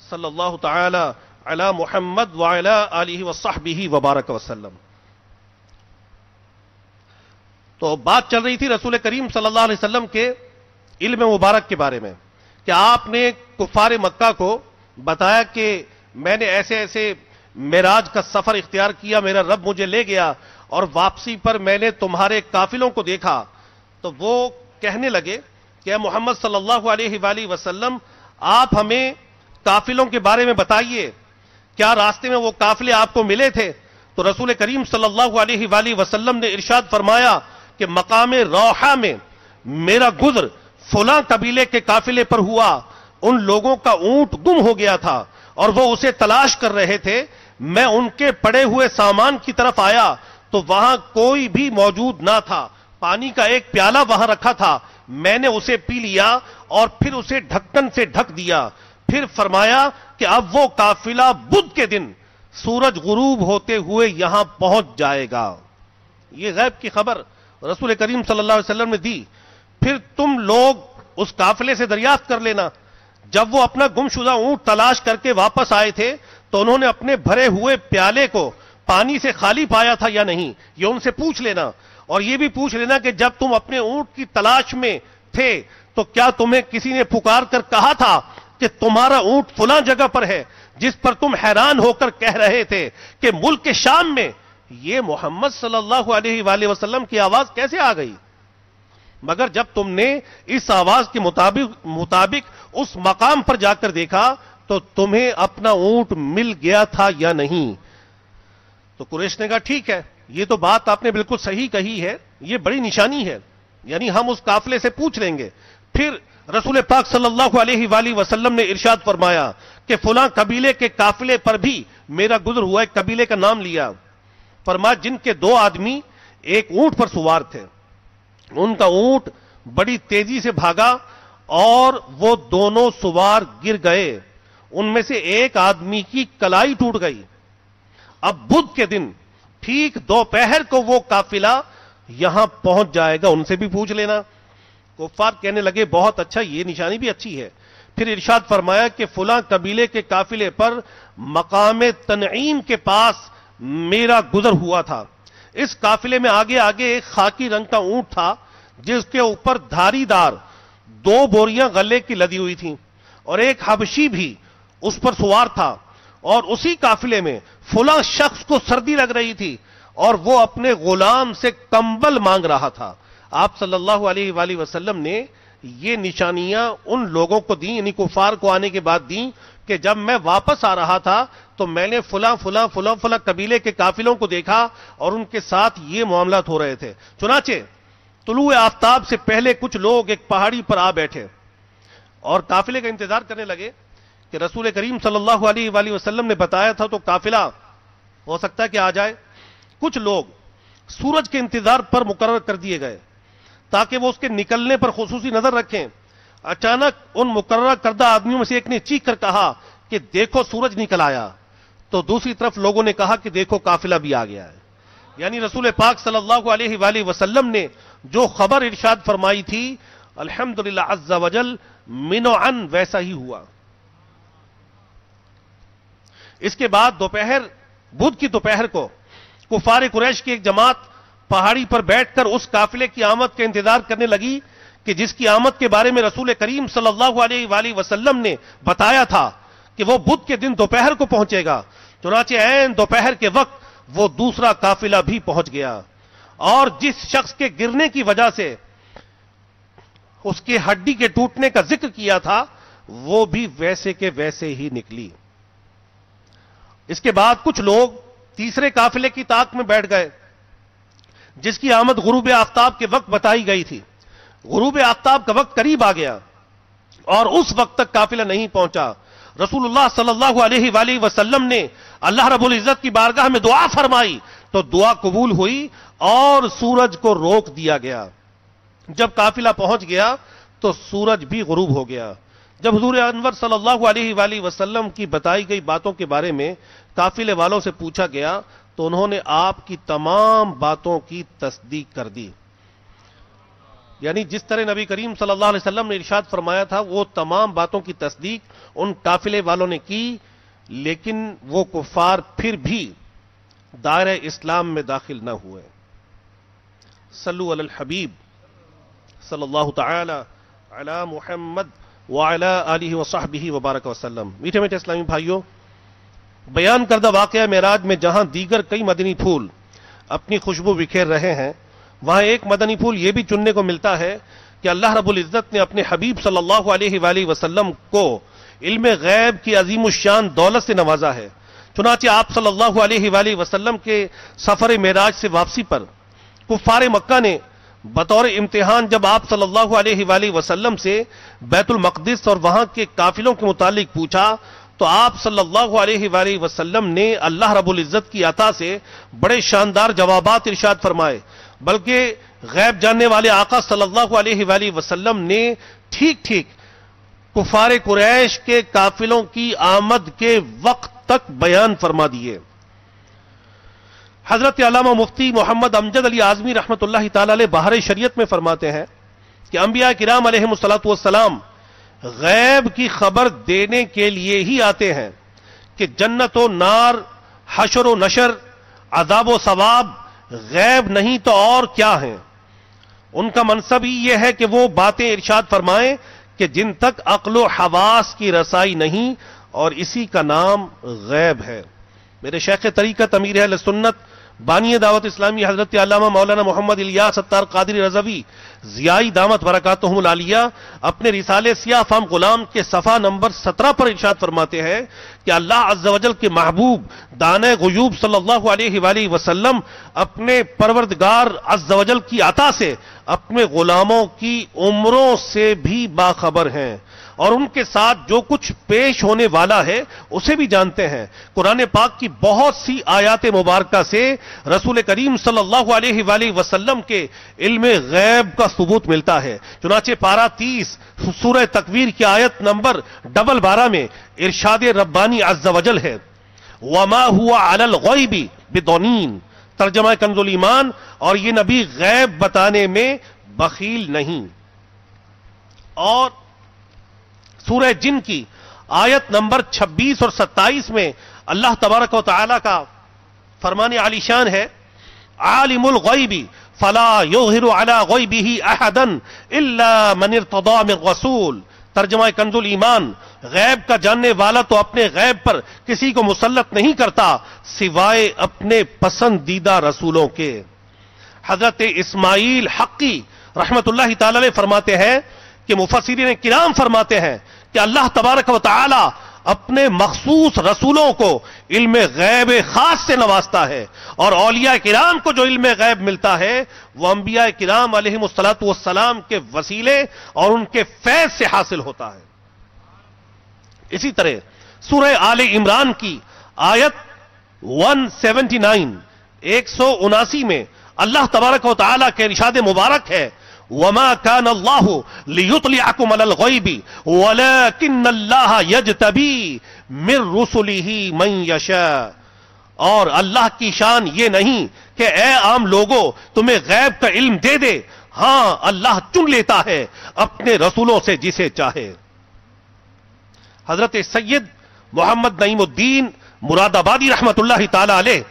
صلی اللہ تعالی علی محمد وعلی آلہ وصحبہ وبارک وسلم۔ تو بات چل رہی تھی رسول کریم صلی اللہ علیہ وسلم کے علم مبارک کے بارے میں کہ آپ نے کفار مکہ کو بتایا کہ میں نے ایسے ایسے معراج کا سفر اختیار کیا، میرا رب مجھے لے گیا اور واپسی پر میں نے تمہارے قافلوں کو دیکھا. تو وہ کہنے لگے کہ محمد صلی اللہ علیہ وآلہ وسلم آپ ہمیں قافلوں کے بارے میں بتائیے، کیا راستے میں وہ قافلے آپ کو ملے تھے؟ تو رسول کریم صلی اللہ علیہ وآلہ وسلم نے ارشاد فرمایا کہ مقام روحہ میں میرا گزر فلاں قبیلے کے قافلے پر ہوا، ان لوگوں کا اونٹ گم ہو گیا تھا اور وہ اسے تلاش کر رہے تھے. میں ان کے پڑے ہوئے سامان کی طرف آیا تو وہاں کوئی بھی موجود نہ تھا، پانی کا ایک پیالہ وہاں رکھا تھا، میں نے اسے پی لیا اور پھر اسے ڈھکن سے ڈھک دیا. پھر فرمایا کہ اب وہ قافلہ بدھ کے دن سورج غروب ہوتے ہوئے یہاں پہنچ جائے گا. یہ غیب کی خبر رسول کریم صلی اللہ علیہ وسلم نے دی. پھر تم لوگ اس قافلے سے دریافت کر لینا. جب وہ اپنا گمشدہ اونٹ تلاش کر کے واپس آئے تھے تو انہوں نے اپنے بھرے ہوئے پیالے کو پانی سے خالی پایا تھا یا نہیں، یہ ان سے پوچھ لینا. اور یہ بھی پوچھ لینا کہ جب تم اپنے اونٹ کی تلاش میں تھے تو کیا تمہیں کسی نے پکار کر کہا تھا کہ تمہارا اونٹ فلاں جگہ پر ہے، جس پر تم حیران ہو کر کہہ رہے تھے کہ ملک کے شام میں یہ محمد صلی اللہ علیہ وآلہ وسلم کی آواز کیسے آ گئی؟ مگر جب تم نے اس آواز کے مطابق اس مقام پر جا کر دیکھا تو تمہیں اپنا اونٹ مل گیا تھا یا نہیں؟ تو قریش نے کہا ٹھیک ہے، یہ تو بات آپ نے بالکل صحیح کہی ہے، یہ بڑی نشانی ہے، یعنی ہم اس قافلے سے پوچھ لیں گے. پھر رسول پاک صلی اللہ علیہ وآلہ وسلم نے ارشاد فرمایا کہ فلاں قبیلے کے قافلے پر بھی میرا گزر ہوا. ایک قبیلے کا نام لیا، فرمایا جن کے 2 آدمی ایک اونٹ پر سوار تھے، ان کا اونٹ بڑی تیزی سے بھاگا اور وہ دونوں سوار گر گئے. ان میں سے ایک آدمی کی کلائی ٹوٹ گئی. اب بدھ کے دن ٹھیک دوپہر کو وہ قافلہ یہاں پہنچ جائے گا، ان سے بھی پوچھ لینا. کفار کہنے لگے بہت اچھا، یہ نشانی بھی اچھی ہے. پھر ارشاد فرمایا کہ فلاں قبیلے کے قافلے پر مقام تنعیم کے پاس میرا گزر ہوا تھا. اس قافلے میں آگے آگے ایک خاکی رنگ کا اونٹ تھا جس کے اوپر دھاری دار 2 بوریاں غلے کی لدی ہوئی تھیں اور ایک حبشی بھی اس پر سوار تھا. اور اسی قافلے میں فلاں شخص کو سردی لگ رہی تھی اور وہ اپنے غلام سے کمبل مانگ رہا تھا. آپ صلی اللہ علیہ وآلہ وسلم نے یہ نشانیاں ان لوگوں کو دیں، یعنی کفار کو آنے کے بعد دیں کہ جب میں واپس آ رہا تھا تو میں نے فلاں فلاں فلاں فلاں قبیلے کے قافلوں کو دیکھا اور ان کے ساتھ یہ معاملات ہو رہے تھے. چنانچہ طلوع آفتاب سے پہلے کچھ لوگ ایک پہاڑی پر آ بیٹھے اور قافلے کا انتظار کرنے لگے کہ رسول کریم صلی اللہ علیہ وآلہ وسلم نے بتایا تھا تو قافلہ ہو سکتا ہے کہ آ جائے. کچھ لوگ سورج کے انتظار پر مقرر کر دیے گئے تاکہ وہ اس کے نکلنے پر خصوصی نظر رکھیں. اچانک ان مقررہ کردہ آدمیوں میں سے ایک نے چیخ کر کہا کہ دیکھو سورج نکل آیا. تو دوسری طرف لوگوں نے کہا کہ دیکھو قافلہ بھی آ گیا ہے. یعنی رسول پاک صلی اللہ علیہ وآلہ وسلم نے جو خبر ارشاد فرمائی تھی الحمدللہ عز وجل من و عن ویسا ہی ہوا. اس کے بعد بدھ کی دوپہر کو کفار قریش کی ایک جماعت پہاڑی پر بیٹھ کر اس قافلے کی آمد کا انتظار کرنے لگی کہ جس کی آمد کے بارے میں رسول کریم صلی اللہ علیہ وآلہ وسلم نے بتایا تھا کہ وہ بدھ کے دن دوپہر کو پہنچے گا. چنانچہ عین دوپہر کے وقت وہ دوسرا قافلہ بھی پہنچ گیا اور جس شخص کے گرنے کی وجہ سے اس کی ہڈی کے ٹوٹنے کا ذکر کیا تھا وہ بھی ویسے کے ویسے ہی نکلی. اس کے بعد کچھ لوگ تیسرے قافلے کی طاق میں بیٹھ گئے جس کی آمد غروب آفتاب کے وقت بتائی گئی تھی. غروب آفتاب کا وقت قریب آ گیا اور اس وقت تک قافلہ نہیں پہنچا. رسول اللہ صلی اللہ علیہ وآلہ وسلم نے اللہ رب العزت کی بارگاہ میں دعا فرمائی تو دعا قبول ہوئی اور سورج کو روک دیا گیا. جب قافلہ پہنچ گیا تو سورج بھی غروب ہو گیا. جب حضور انور صلی اللہ علیہ وآلہ وسلم کی بتائی گئی باتوں کے بارے میں قافلے والوں سے پوچھا گیا تو انہوں نے آپ کی تمام باتوں کی تصدیق کر دی. یعنی جس طرح نبی کریم صلی اللہ علیہ وسلم نے ارشاد فرمایا تھا وہ تمام باتوں کی تصدیق ان قافلے والوں نے کی. لیکن وہ کفار پھر بھی دائرہ اسلام میں داخل نہ ہوئے. صلو علی الحبیب صلی اللہ تعالی علی محمد وعلی آلہ وصحبہ وبارک وسلم۔ میٹھے میٹھے اسلامی بھائیوں، بیان کردہ واقعہ معراج میں جہاں دیگر کئی مدنی پھول اپنی خوشبو بکھیر رہے ہیں، وہاں ایک مدنی پھول یہ بھی چننے کو ملتا ہے کہ اللہ رب العزت نے اپنے حبیب صلی اللہ علیہ وآلہ وسلم کو علم غیب کی عظیم الشان دولت سے نوازا ہے۔ چنانچہ آپ صلی اللہ علیہ وآلہ وسلم کے سفر معراج سے واپسی پر کفار مکہ نے بطور امتحان جب آپ صلی اللہ علیہ وآلہ وسلم سے بیت المقدس اور وہاں کے قافلوں کے متعلق پوچھا تو آپ صلی اللہ علیہ وآلہ وسلم نے اللہ رب العزت کی عطا سے بڑے شاندار جوابات ارشاد فرمائے، بلکہ غیب جاننے والے آقا صلی اللہ علیہ وآلہ وسلم نے ٹھیک ٹھیک کفار قریش کے قافلوں کی آمد کے وقت تک بیان فرما دیے۔ حضرت علامہ مفتی محمد امجد علی اعظمی رحمۃ اللہ تعالی علیہ بہار شریعت میں فرماتے ہیں کہ انبیاء کرام علیہ الصلوۃ والسلام غیب کی خبر دینے کے لیے ہی آتے ہیں کہ جنت و نار، حشر و نشر، عذاب و ثواب غیب نہیں تو اور کیا ہیں۔ ان کا منصب ہی یہ ہے کہ وہ باتیں ارشاد فرمائیں کہ جن تک عقل و حواس کی رسائی نہیں، اور اسی کا نام غیب ہے۔ میرے شیخ طریقت امیر اہل سنت بانی دعوت اسلامی حضرت علامہ مولانا محمد الیاس ستار قادری رضوی ضیائی دامت برکاتہم العالیہ اپنے رسالے سیاہ فام غلام کے صفحہ نمبر 17 پر ارشاد فرماتے ہیں کہ اللہ عز و جل کے محبوب دانِ غیوب صلی اللہ علیہ وآلہ وسلم اپنے پروردگار عز و جل کی عطا سے اپنے غلاموں کی عمروں سے بھی باخبر ہیں، اور ان کے ساتھ جو کچھ پیش ہونے والا ہے اسے بھی جانتے ہیں۔ قرآن پاک کی بہت سی آیات مبارکہ سے رسول کریم صلی اللہ علیہ وآلہ وسلم کے علم غیب کا ثبوت ملتا ہے۔ چنانچہ پارہ 30 سورہ تکویر کی آیت نمبر 12 میں ارشاد ربانی عز و جل ہے، وَمَا هُوَ عَلَى الْغَيْبِ بِضَنِينٍ، ترجمہ کنز الایمان، اور یہ نبی غیب بتانے میں بخیل نہیں۔ اور سورہ جن کی آیت نمبر 26 اور 27 میں اللہ تبارک و تعالی کا فرمان عالی شان ہے، عالم الغیب فلا یظہر علی غیبہ احدا الا من ارتضی من رسول، ترجمہ کنز الایمان، غیب کا جاننے والا تو اپنے غیب پر کسی کو مسلط نہیں کرتا سوائے اپنے پسندیدہ رسولوں کے۔ حضرت اسماعیل حقی رحمت اللہ تعالی علیہ فرماتے ہیں کہ مفسرین کرام فرماتے ہیں کہ اللہ تبارک و تعالی اپنے مخصوص رسولوں کو علم غیب خاص سے نوازتا ہے، اور اولیاء کرام کو جو علم غیب ملتا ہے وہ انبیاء کرام علیہم الصلوۃ والسلام کے وسیلے اور ان کے فیض سے حاصل ہوتا ہے۔ اسی طرح سورہ آل عمران کی آیت 179 میں اللہ تبارک و تعالی کے ارشاد مبارک ہے، وَمَا كَانَ اللَّهُ لِيُطْلِعَكُمْ عَلَى الْغَيْبِ وَلَكِنَّ اللَّهَ يَجْتَبِي مِن رُّسُلِهِ مَن يَشَاءُ، اور اللہ کی شان یہ نہیں کہ اے عام لوگوں تمہیں غیب کا علم دے دے، ہاں اللہ چن لیتا ہے اپنے رسولوں سے جسے چاہے۔ حضرت سید محمد نعیم الدین مراد آبادی رحمت اللہ تعالی علیہ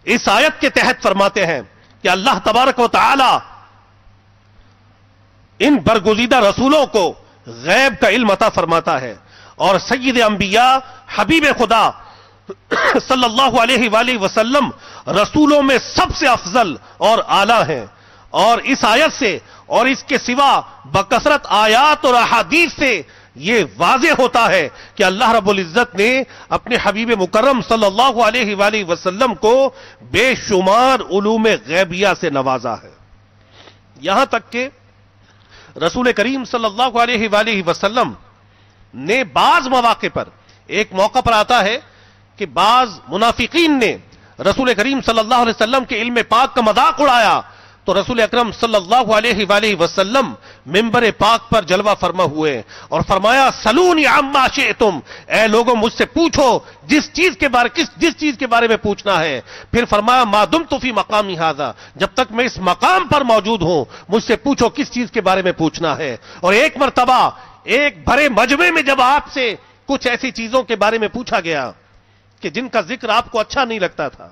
اس آیت کے تحت فرماتے ہیں کہ اللہ تبارک و تعالی ان برگزیدہ رسولوں کو غیب کا علم عطا فرماتا ہے، اور سید انبیاء حبیب خدا صلی اللہ علیہ وآلہ وسلم رسولوں میں سب سے افضل اور اعلیٰ ہیں۔ اور اس آیت سے اور اس کے سوا بکثرت آیات اور احادیث سے یہ واضح ہوتا ہے کہ اللہ رب العزت نے اپنے حبیب مکرم صلی اللہ علیہ وآلہ وسلم کو بے شمار علوم غیبیہ سے نوازا ہے، یہاں تک کہ رسول کریم صلی اللہ علیہ وآلہ وسلم نے بعض مواقع پر، ایک موقع پر آتا ہے کہ بعض منافقین نے رسول کریم صلی اللہ علیہ وسلم کے علم پاک کا مذاق اڑایا تو رسول اکرم صلی اللہ علیہ وآلہ وسلم منبر پاک پر جلوہ فرما ہوئے اور فرمایا سلونی عما شئتم، اے لوگوں مجھ سے پوچھو جس چیز کے بارے میں پوچھنا ہے۔ پھر فرمایا ما دمت فی مقامی ھذا، جب تک میں اس مقام پر موجود ہوں مجھ سے پوچھو کس چیز کے بارے میں پوچھنا ہے۔ اور ایک مرتبہ ایک بھرے مجمع میں جب آپ سے کچھ ایسی چیزوں کے بارے میں پوچھا گیا کہ جن کا ذکر آپ کو اچھا نہیں لگتا تھا،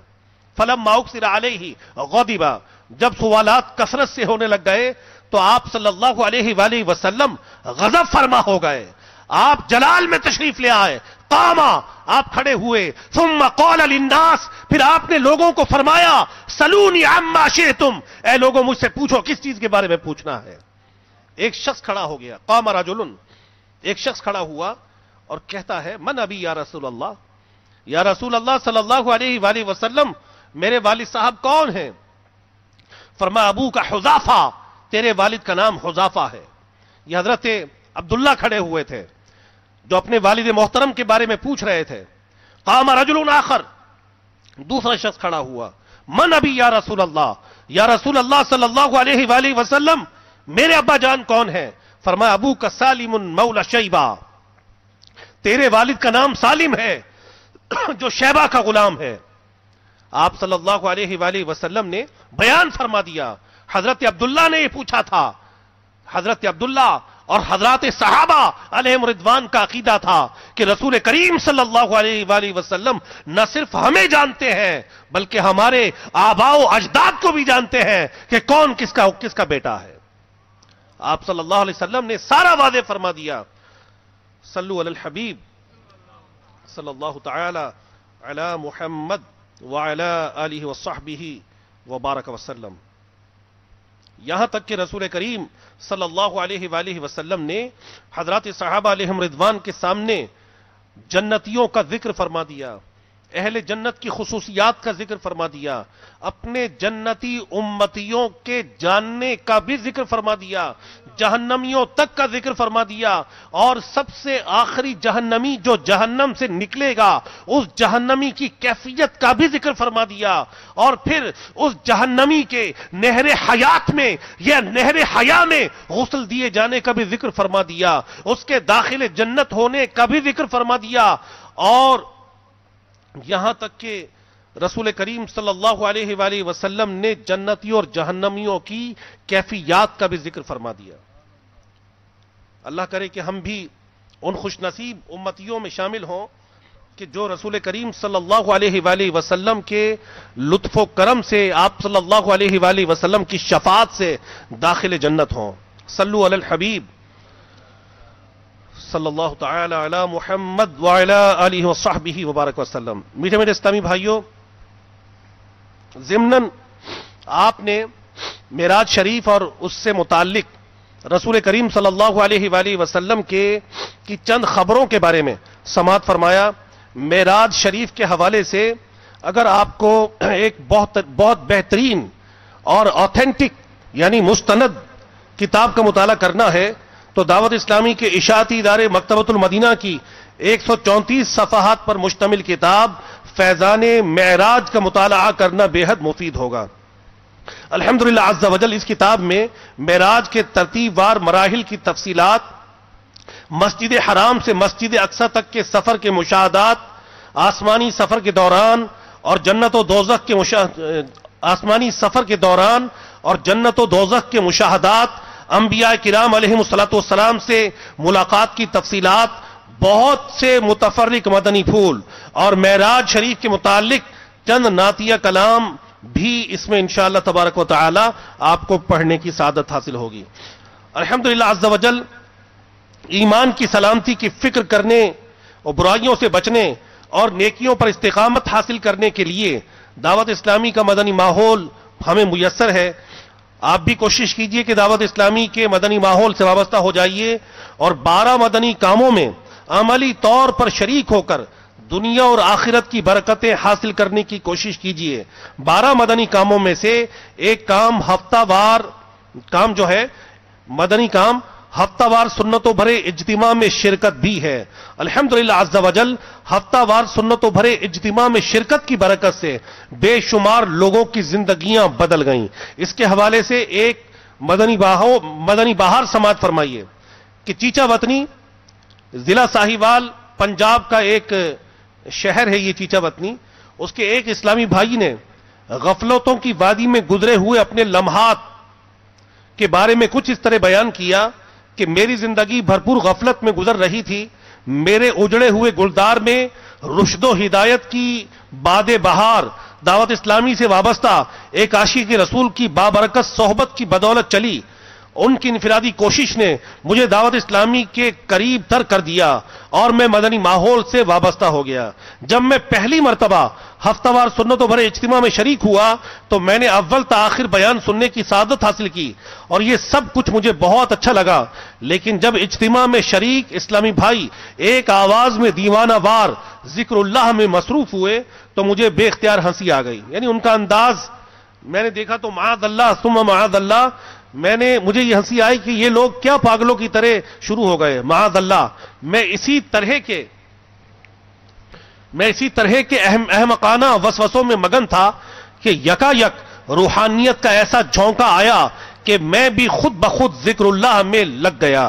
فلما اکثر علیہ غضب، جب سوالات کثرت سے ہونے لگ گئے تو آپ صلی اللہ علیہ وآلہ وسلم غضب فرما ہو گئے، آپ جلال میں تشریف لے آئے، قاما، آپ کھڑے ہوئے، ثم قال للناس، پھر آپ نے لوگوں کو فرمایا سلونی عما شئتم، اے لوگوں مجھ سے پوچھو کس چیز کے بارے میں پوچھنا ہے۔ ایک شخص کھڑا ہو گیا، قام رجل، ایک شخص کھڑا ہوا اور کہتا ہے من ابی یا رسول اللہ، یا رسول اللہ صلی اللہ علیہ وآلہ وسلم میرے والد صاحب کون ہیں؟ فرمایا ابو کا حذافہ، تیرے والد کا نام حذافہ ہے۔ یہ حضرت عبداللہ کھڑے ہوئے تھے جو اپنے والد محترم کے بارے میں پوچھ رہے تھے۔ قام رجل آخر، دوسرا شخص کھڑا ہوا، من ابی یا رسول اللہ، یا رسول اللہ صلی اللہ علیہ وآلہ وسلم میرے ابا جان کون ہیں؟ فرمایا ابو کا سالم مولا شیبہ، تیرے والد کا نام سالم ہے جو شیبہ کا غلام ہے۔ آپ صلی اللہ علیہ وآلہ وسلم نے بیان فرما دیا۔ حضرت عبداللہ نے یہ پوچھا تھا، حضرت عبداللہ اور حضرات صحابہ علیہم رضوان کا عقیدہ تھا کہ رسول کریم صلی اللہ علیہ وآلہ وسلم نہ صرف ہمیں جانتے ہیں بلکہ ہمارے آباء و اجداد کو بھی جانتے ہیں کہ کون کس کا بیٹا ہے۔ آپ صلی اللہ علیہ وسلم نے سارا واضح فرما دیا۔ صلو علی الحبیب صلی اللہ تعالی علی محمد وعلی آلہ وصحبہ وبارک وسلم۔ یہاں تک کہ رسول کریم صلی اللہ علیہ وآلہ وسلم نے حضرات صحابہ علیہم رضوان کے سامنے جنتیوں کا ذکر فرما دیا، اہل جنت کی خصوصیات کا ذکر فرما دیا، اپنے جنتی امتیوں کے جاننے کا بھی ذکر فرما دیا، جہنمیوں تک کا ذکر فرما دیا، اور سب سے آخری جہنمی جو جہنم سے نکلے گا اس جہنمی کی کیفیت کا بھی ذکر فرما دیا، اور پھر اس جہنمی کے نہر حیات میں یا نہر حیا میں غسل دیے جانے کا بھی ذکر فرما دیا، اس کے داخل جنت ہونے کا بھی ذکر فرما دیا، اور یہاں تک کہ رسول کریم صلی اللہ علیہ وآلہ وسلم نے جنتیوں اور جہنمیوں کی کیفیات کا بھی ذکر فرما دیا۔ اللہ کرے کہ ہم بھی ان خوش نصیب امتیوں میں شامل ہوں کہ جو رسول کریم صلی اللہ علیہ وآلہ وسلم کے لطف و کرم سے، آپ صلی اللہ علیہ وآلہ وسلم کی شفاعت سے داخل جنت ہوں۔ صلو علی الحبیب صلی اللہ تعالی علی محمد وعلی آلہ وصحبہ وبارک وسلم۔ میٹھے میٹھے اسلامی بھائیوں، ضمناً آپ نے معراج شریف اور اس سے متعلق رسول کریم صلی اللہ علیہ وآلہ وسلم کی چند خبروں کے بارے میں سماعت فرمایا۔ معراج شریف کے حوالے سے اگر آپ کو ایک بہت بہترین اور آتھینٹک یعنی مستند کتاب کا مطالعہ کرنا ہے تو دعوت اسلامی کے اشاعتی ادارے مکتبۃ المدینہ کی 134 صفحات پر مشتمل کتاب فیضان معراج کا مطالعہ کرنا بے حد مفید ہوگا۔ الحمدللہ عز و جل اس کتاب میں معراج کے ترتیب وار مراحل کی تفصیلات، مسجد حرام سے مسجد اقصی تک کے سفر کے مشاہدات، آسمانی سفر کے دوران اور جنت و دوزخ کے آسمانی سفر کے دوران اور جنت و دوزخ کے مشاہدات، انبیاء کرام علیہم الصلوۃ والسلام سے ملاقات کی تفصیلات، بہت سے متفرق مدنی پھول اور معراج شریف کے متعلق چند نعتیہ کلام بھی اس میں انشاءاللہ تبارک و تعالی آپ کو پڑھنے کی سعادت حاصل ہوگی۔ الحمدللہ عز و جل ایمان کی سلامتی کی فکر کرنے اور برائیوں سے بچنے اور نیکیوں پر استقامت حاصل کرنے کے لیے دعوت اسلامی کا مدنی ماحول ہمیں میسر ہے۔ آپ بھی کوشش کیجئے کہ دعوت اسلامی کے مدنی ماحول سے وابستہ ہو جائیے اور 12 مدنی کاموں میں عملی طور پر شریک ہو کر دنیا اور آخرت کی برکتیں حاصل کرنے کی کوشش کیجئے۔ 12 مدنی کاموں میں سے ایک کام ہفتہ وار کام جو ہے مدنی کام ہفتہ وار سنتوں بھرے اجتماع میں شرکت بھی ہے۔ الحمدللہ عز و جل ہفتہ وار سنتوں بھرے اجتماع میں شرکت کی برکت سے بے شمار لوگوں کی زندگیاں بدل گئیں۔ اس کے حوالے سے ایک مدنی بہار سماعت فرمائیے کہ چیچا وطنی ضلع ساہیوال پنجاب کا ایک شہر ہے، یہ چیچا وطنی، اس کے ایک اسلامی بھائی نے غفلتوں کی وادی میں گزرے ہوئے اپنے لمحات کے بارے میں کچھ اس طرح بیان کیا کہ میری زندگی بھرپور غفلت میں گزر رہی تھی، میرے اجڑے ہوئے گلدار میں رشد و ہدایت کی باد بہار دعوت اسلامی سے وابستہ ایک عاشق رسول کی بابرکت صحبت کی بدولت چلی، ان کی انفرادی کوشش نے مجھے دعوت اسلامی کے قریب تر کر دیا اور میں مدنی ماحول سے وابستہ ہو گیا۔ جب میں پہلی مرتبہ ہفتہ وار سنتوں بھرے اجتماع میں شریک ہوا تو میں نے اول تا آخر بیان سننے کی سعادت حاصل کی اور یہ سب کچھ مجھے بہت اچھا لگا، لیکن جب اجتماع میں شریک اسلامی بھائی ایک آواز میں دیوانہ وار ذکر اللہ میں مصروف ہوئے تو مجھے بے اختیار ہنسی آ گئی۔ یعنی ان کا انداز میں نے دیکھا تو معاذ اللہ ثم معاذ اللہ، مجھے یہ ہنسی آئی کہ یہ لوگ کیا پاگلوں کی طرح شروع ہو گئے، معاذ اللہ۔ میں اسی طرح کے احمقانہ وسوسوں میں مگن تھا کہ یکا یک روحانیت کا ایسا جھونکا آیا کہ میں بھی خود بخود ذکر اللہ میں لگ گیا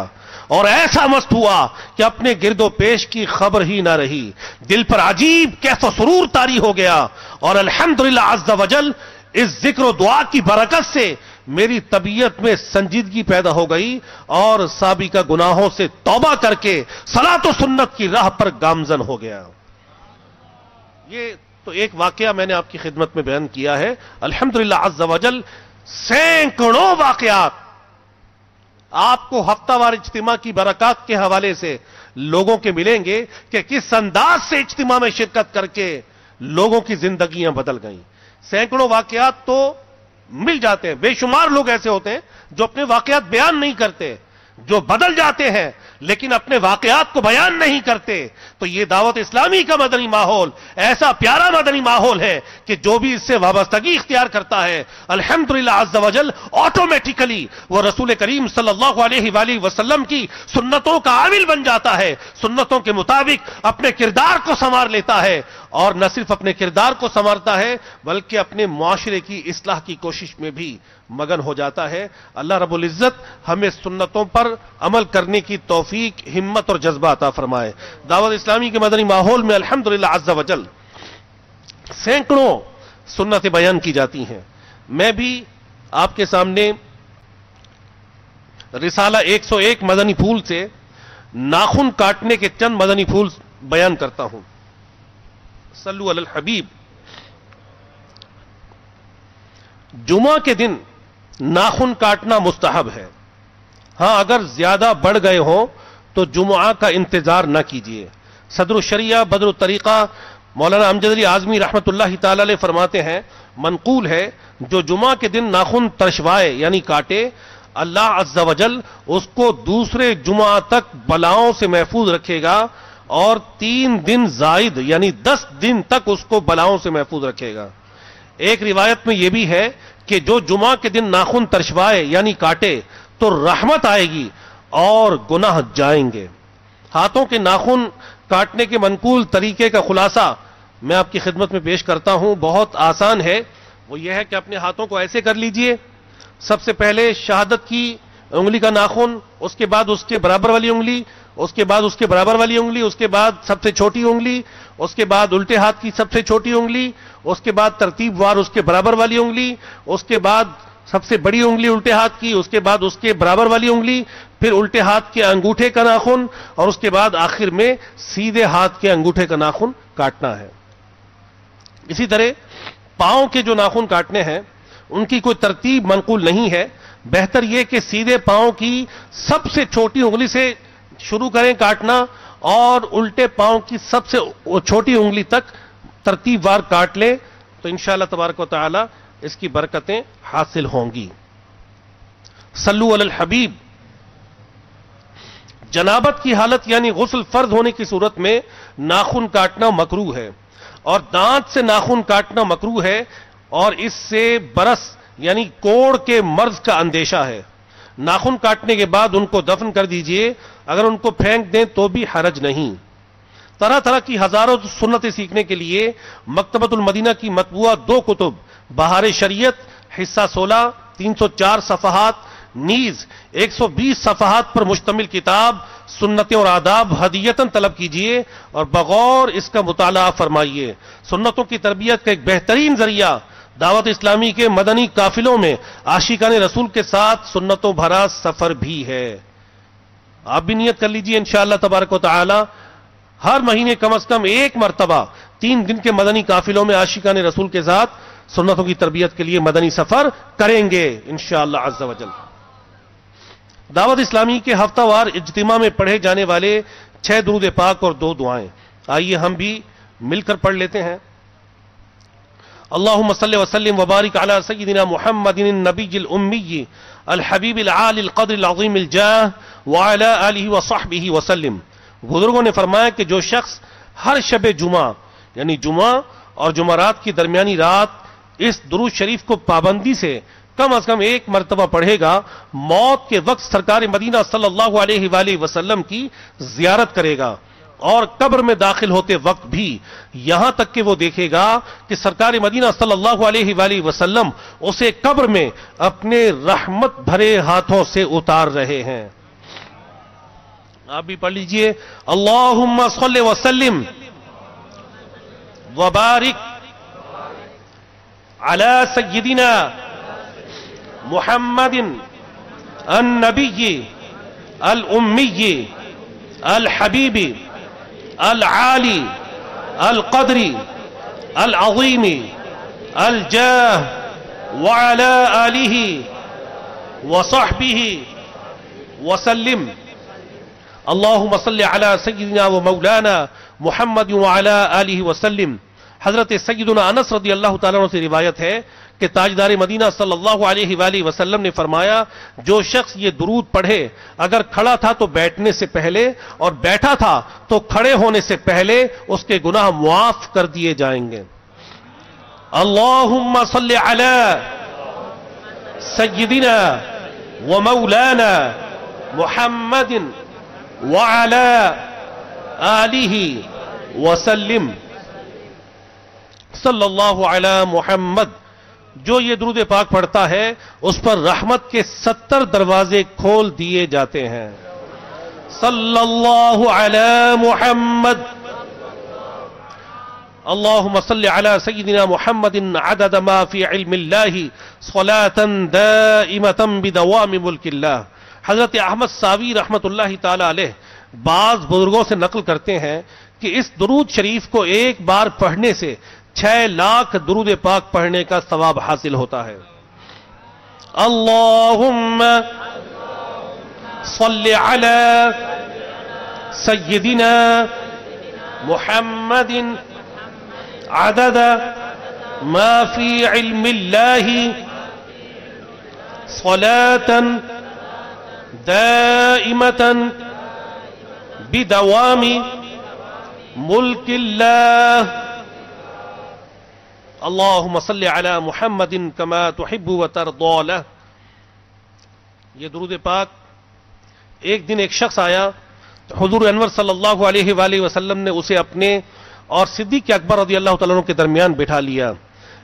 اور ایسا مست ہوا کہ اپنے گرد و پیش کی خبر ہی نہ رہی، دل پر عجیب کیف و سرور طاری ہو گیا اور الحمدللہ عز وجل اس ذکر و دعا کی برکت سے میری طبیعت میں سنجیدگی پیدا ہو گئی اور سابقہ گناہوں سے توبہ کر کے صلاۃ و سنت کی راہ پر گامزن ہو گیا۔ یہ تو ایک واقعہ میں نے آپ کی خدمت میں بیان کیا ہے۔ الحمدللہ عز وجل سینکڑوں واقعات آپ کو ہفتہ وار اجتماع کی برکات کے حوالے سے لوگوں کے ملیں گے کہ کس انداز سے اجتماع میں شرکت کر کے لوگوں کی زندگیاں بدل گئیں۔ سینکڑوں واقعات تو مل جاتے ہیں، بے شمار لوگ ایسے ہوتے ہیں جو اپنے واقعات بیان نہیں کرتے، جو بدل جاتے ہیں لیکن اپنے واقعات کو بیان نہیں کرتے۔ تو یہ دعوت اسلامی کا مدنی ماحول ایسا پیارا مدنی ماحول ہے کہ جو بھی اس سے وابستگی اختیار کرتا ہے الحمدللہ عز وجل آٹومیٹیکلی وہ رسول کریم صلی اللہ علیہ وآلہ وسلم کی سنتوں کا عامل بن جاتا ہے، سنتوں کے مطابق اپنے کردار کو سنوار لیتا ہے اور نہ صرف اپنے کردار کو سنوارتا ہے بلکہ اپنے معاشرے کی اصلاح کی کوشش میں بھی مگن ہو جاتا ہے۔ اللہ رب العزت ہمیں سنتوں پر عمل کرنے کی توفیق، ہمت اور جذبہ عطا فرمائے۔ دعوت اسلامی کے مدنی ماحول میں الحمدللہ عز وجل سینکڑوں سنتیں بیان کی جاتی ہیں۔ میں بھی آپ کے سامنے رسالہ 101 مدنی پھول سے ناخن کاٹنے کے چند مدنی پھول بیان کرتا ہوں۔ صلو علی الحبیب۔ جمعہ کے دن ناخن کاٹنا مستحب ہے، ہاں اگر زیادہ بڑھ گئے ہوں تو جمعہ کا انتظار نہ کیجیے۔ صدر الشریعہ بدر الطریقہ مولانا امجد علی اعظمی رحمت اللہ تعالی علیہ فرماتے ہیں، منقول ہے جو جمعہ کے دن ناخن ترشوائے یعنی کاٹے، اللہ عز وجل اس کو دوسرے جمعہ تک بلاؤں سے محفوظ رکھے گا اور 3 دن زائد یعنی 10 دن تک اس کو بلاؤں سے محفوظ رکھے گا۔ ایک روایت میں یہ بھی ہے کہ جو جمعہ کے دن ناخن ترشوائے یعنی کاٹے تو رحمت آئے گی اور گناہ جائیں گے۔ ہاتھوں کے ناخن کاٹنے کے منقول طریقے کا خلاصہ میں آپ کی خدمت میں پیش کرتا ہوں، بہت آسان ہے۔ وہ یہ ہے کہ اپنے ہاتھوں کو ایسے کر لیجئے، سب سے پہلے شہادت کی انگلی کا ناخن، اس کے بعد اس کے برابر والی انگلی، اس کے بعد اس کے برابر والی انگلی، اس کے بعد سب سے چھوٹی انگلی، اس کے بعد الٹے ہاتھ کی سب سے چھوٹی انگلی، اس کے بعد ترتیب وار اس کے برابر والی انگلی، اس کے بعد سب سے بڑی انگلی الٹے ہاتھ کی، اس کے بعد اس کے برابر والی انگلی، پھر الٹے ہاتھ کے انگوٹھے کا ناخن اور اس کے بعد آخر میں سیدھے ہاتھ کے انگوٹھے کا ناخن کاٹنا ہے۔ اسی طرح پاؤں کے جو ناخن کاٹنے ہیں ان کی کوئی ترتیب منقول نہیں ہے، بہتر یہ کہ سیدھے پاؤں کی سب سے چھوٹی انگلی سے شروع کریں کاٹنا اور الٹے پاؤں کی سب سے چھوٹی انگلی تک ترتیب وار کاٹ لیں تو انشاءاللہ تبارک و تعالی اس کی برکتیں حاصل ہوں گی۔ صلو علی الحبیب۔ جنابت کی حالت یعنی غسل فرض ہونے کی صورت میں ناخن کاٹنا مکروہ ہے اور دانت سے ناخن کاٹنا مکروہ ہے اور اس سے برس یعنی کوڑ کے مرض کا اندیشہ ہے۔ ناخن کاٹنے کے بعد ان کو دفن کر دیجئے، اگر ان کو پھینک دیں تو بھی حرج نہیں۔ طرح طرح کی ہزاروں سنتیں سیکھنے کے لیے مکتبۃ المدینہ کی مطبوعہ 2 کتب بہار شریعت حصہ 16 304 صفحات نیز 120 صفحات پر مشتمل کتاب سنتیں اور آداب ہدیتاً طلب کیجئے اور بغور اس کا مطالعہ فرمائیے۔ سنتوں کی تربیت کا ایک بہترین ذریعہ دعوت اسلامی کے مدنی قافلوں میں عاشقان رسول کے ساتھ سنتوں بھرا سفر بھی ہے۔ آپ بھی نیت کر لیجئے انشاءاللہ تبارک و تعالی ہر مہینے کم از کم ایک مرتبہ 3 دن کے مدنی قافلوں میں عاشقان رسول کے ساتھ سنتوں کی تربیت کے لیے مدنی سفر کریں گے انشاءاللہ عز و جل۔ دعوت اسلامی کے ہفتہ وار اجتماع میں پڑھے جانے والے 6 درود پاک اور 2 دعائیں، آئیے ہم بھی مل کر پڑھ لیتے ہیں۔ اللہم صلی وسلم وبارک علی سیدنا محمد النبی الامی الحبیب العالی القدر العظیم الجاہ وعلی آلہ وصحبہ وسلم۔ بزرگوں نے فرمایا کہ جو شخص ہر شب جمعہ یعنی جمعہ اور جمعرات کی درمیانی رات اس درود شریف کو پابندی سے کم از کم ایک مرتبہ پڑھے گا، موت کے وقت سرکار مدینہ صلی اللہ علیہ وآلہ وسلم کی زیارت کرے گا، اور قبر میں داخل ہوتے وقت بھی یہاں تک کہ وہ دیکھے گا کہ سرکار مدینہ صلی اللہ علیہ وآلہ وسلم اسے قبر میں اپنے رحمت بھرے ہاتھوں سے اتار رہے ہیں۔ آپ بھی پڑھ لیجئے، اللہم صلی وسلم وبارک علی سیدنا محمد النبی الامی الحبیب العالی القدر العظیم الجاہ وعلی آلہ وصحبہ وسلم۔ اللہم صلی علی سیدنا و مولانا محمد وعلی آلہ وسلم۔ حضرت سیدنا انس رضی اللہ تعالیٰ عنہ سے روایت ہے کہ تاجدار مدینہ صلی اللہ علیہ وآلہ وسلم نے فرمایا، جو شخص یہ درود پڑھے اگر کھڑا تھا تو بیٹھنے سے پہلے اور بیٹھا تھا تو کھڑے ہونے سے پہلے اس کے گناہ معاف کر دیے جائیں گے۔ اللہم صلی علی سیدنا و مولانا محمد وعلی آلہ وسلم۔ صلی اللہ علی محمد۔ جو یہ درود پاک پڑھتا ہے اس پر رحمت کے 70 دروازے کھول دیے جاتے ہیں۔ صلی اللہ علی محمد۔ اللہم صلی علی سیدنا محمد عدد ما فی علم اللہ صلاة دائمة بدوام ملک اللہ۔ حضرت احمد ساوی رحمت اللہ تعالی علیہ بعض بزرگوں سے نقل کرتے ہیں کہ اس درود شریف کو ایک بار پڑھنے سے 6 لاکھ درود پاک پڑھنے کا ثواب حاصل ہوتا ہے۔ اللہم صلی علی سیدنا محمد عدد ما فی علم اللہ صلاة دائمة بدوام ملک اللہ۔ اللہم صلی علی محمد کما تحب و ترضی لہ۔ یہ درود پاک ایک دن ایک شخص آیا، حضور انور صلی اللہ علیہ وآلہ وسلم نے اسے اپنے اور صدیق اکبر رضی اللہ تعالیٰ عنہ کے درمیان بٹھا لیا۔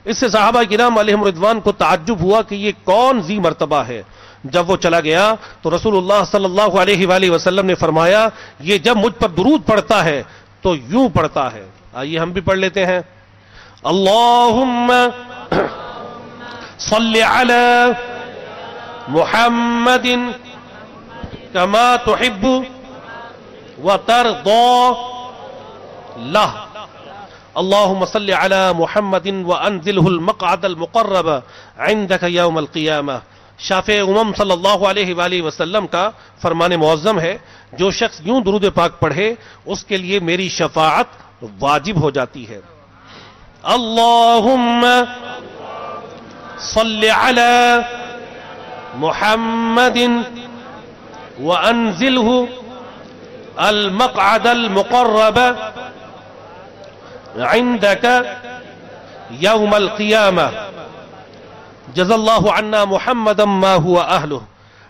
اس سے صحابہ کرام علیہم رضوان کو تعجب ہوا کہ یہ کون ذی مرتبہ ہے۔ جب وہ چلا گیا تو رسول اللہ صلی اللہ علیہ وآلہ وسلم نے فرمایا، یہ جب مجھ پر درود پڑھتا ہے تو یوں پڑھتا ہے۔ آئیے ہم بھی پڑھ لیتے ہیں۔ اللہم صلی علی محمد کما تحب و ترضی لہ۔ اللہم صلی علی محمد وانزلہ المقعد المقرب عندک یوم القیامہ۔ شافع امم صلی اللہ علیہ وآلہ وسلم کا فرمان معظم ہے، جو شخص یوں درود پاک پڑھے اس کے لیے میری شفاعت واجب ہو جاتی ہے۔ اللہم صلی علی محمد وانزلہ المقعد المقرب عندک یوم القیامہ۔ جزا اللہ عنا محمدا ما هو اہلہ۔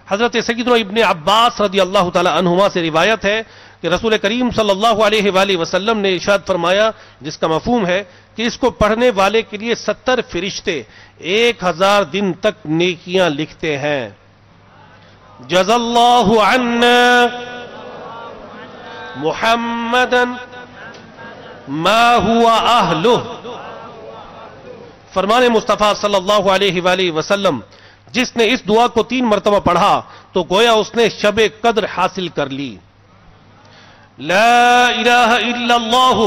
حضرت سیدنا ابن عباس رضی اللہ تعالی عنہما سے روایت ہے کہ رسول کریم صلی اللہ علیہ وآلہ وسلم نے ارشاد فرمایا، جس کا مفہوم ہے کہ اس کو پڑھنے والے کے لیے 70 فرشتے 1000 دن تک نیکیاں لکھتے ہیں۔ جزا اللہ عنا محمدا ما هو اہلہ۔ فرمان مصطفیٰ صلی اللہ علیہ وآلہ وسلم، جس نے اس دعا کو 3 مرتبہ پڑھا تو گویا اس نے شب قدر حاصل کر لی۔ لا الہ الا اللہ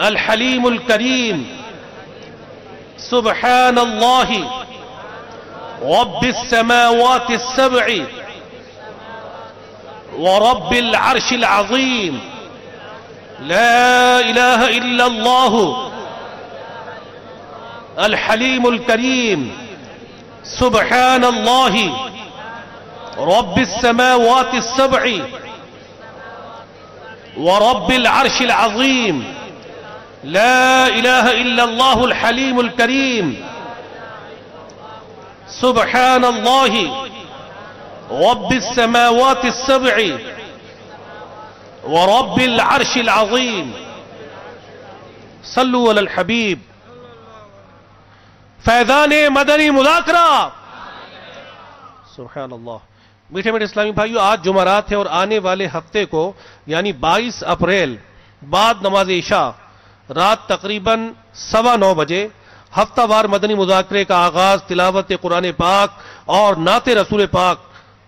الحلیم الکریم سبحان اللہ رب السماوات السبع ورب العرش العظیم لا الہ الا اللہ الحلیم الکریم سبحان اللہ رب السماوات السبع ورب العرش العظیم لا الہ الا اللہ الحلیم الکریم سبحان اللہ رب السماوات السبع ورب العرش العظیم صلو علی الحبیب. فیضان مدنی مذاکرہ. سبحان اللہ. میٹھے میٹھے اسلامی بھائیو، آج جمعرات ہے اور آنے والے ہفتے کو یعنی 22 اپریل بعد نماز عشاء رات تقریباً 9:15 بجے ہفتہ وار مدنی مذاکرے کا آغاز تلاوت قرآن پاک اور نعت رسول پاک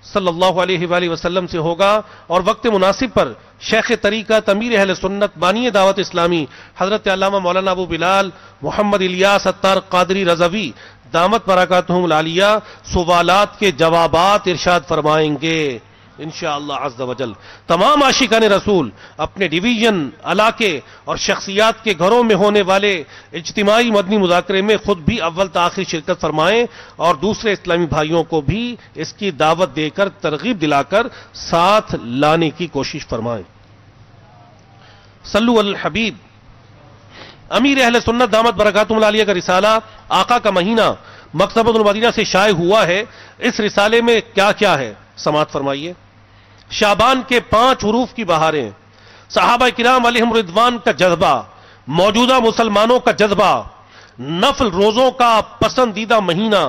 صلی اللہ علیہ وآلہ وسلم سے ہوگا، اور وقت مناسب پر شیخ طریقت امیر اہل سنت بانی دعوت اسلامی حضرت علامہ مولانا ابو بلال محمد الیاس اتار قادری رضوی دامت برکاتہم العالیہ سوالات کے جوابات ارشاد فرمائیں گے انشاءاللہ عز و جل. تمام عاشقان رسول اپنے ڈویژن، علاقے اور شخصیات کے گھروں میں ہونے والے اجتماعی مدنی مذاکرے میں خود بھی اول تاخیر شرکت فرمائیں اور دوسرے اسلامی بھائیوں کو بھی اس کی دعوت دے کر ترغیب دلا کر ساتھ لانے کی کوشش فرمائیں. صلو علی الحبیب. امیر اہل سنت دامت برکاتہم العالیہ کا رسالہ آقا کا مہینہ مکتبۃ المدینہ سے شائع ہوا ہے. اس رسالے میں کیا کیا ہے سماعت فرمائیے. شعبان کے 5 حروف کی بہاریں، صحابہ کرام علیہم رضوان کا جذبہ، موجودہ مسلمانوں کا جذبہ، نفل روزوں کا پسندیدہ مہینہ.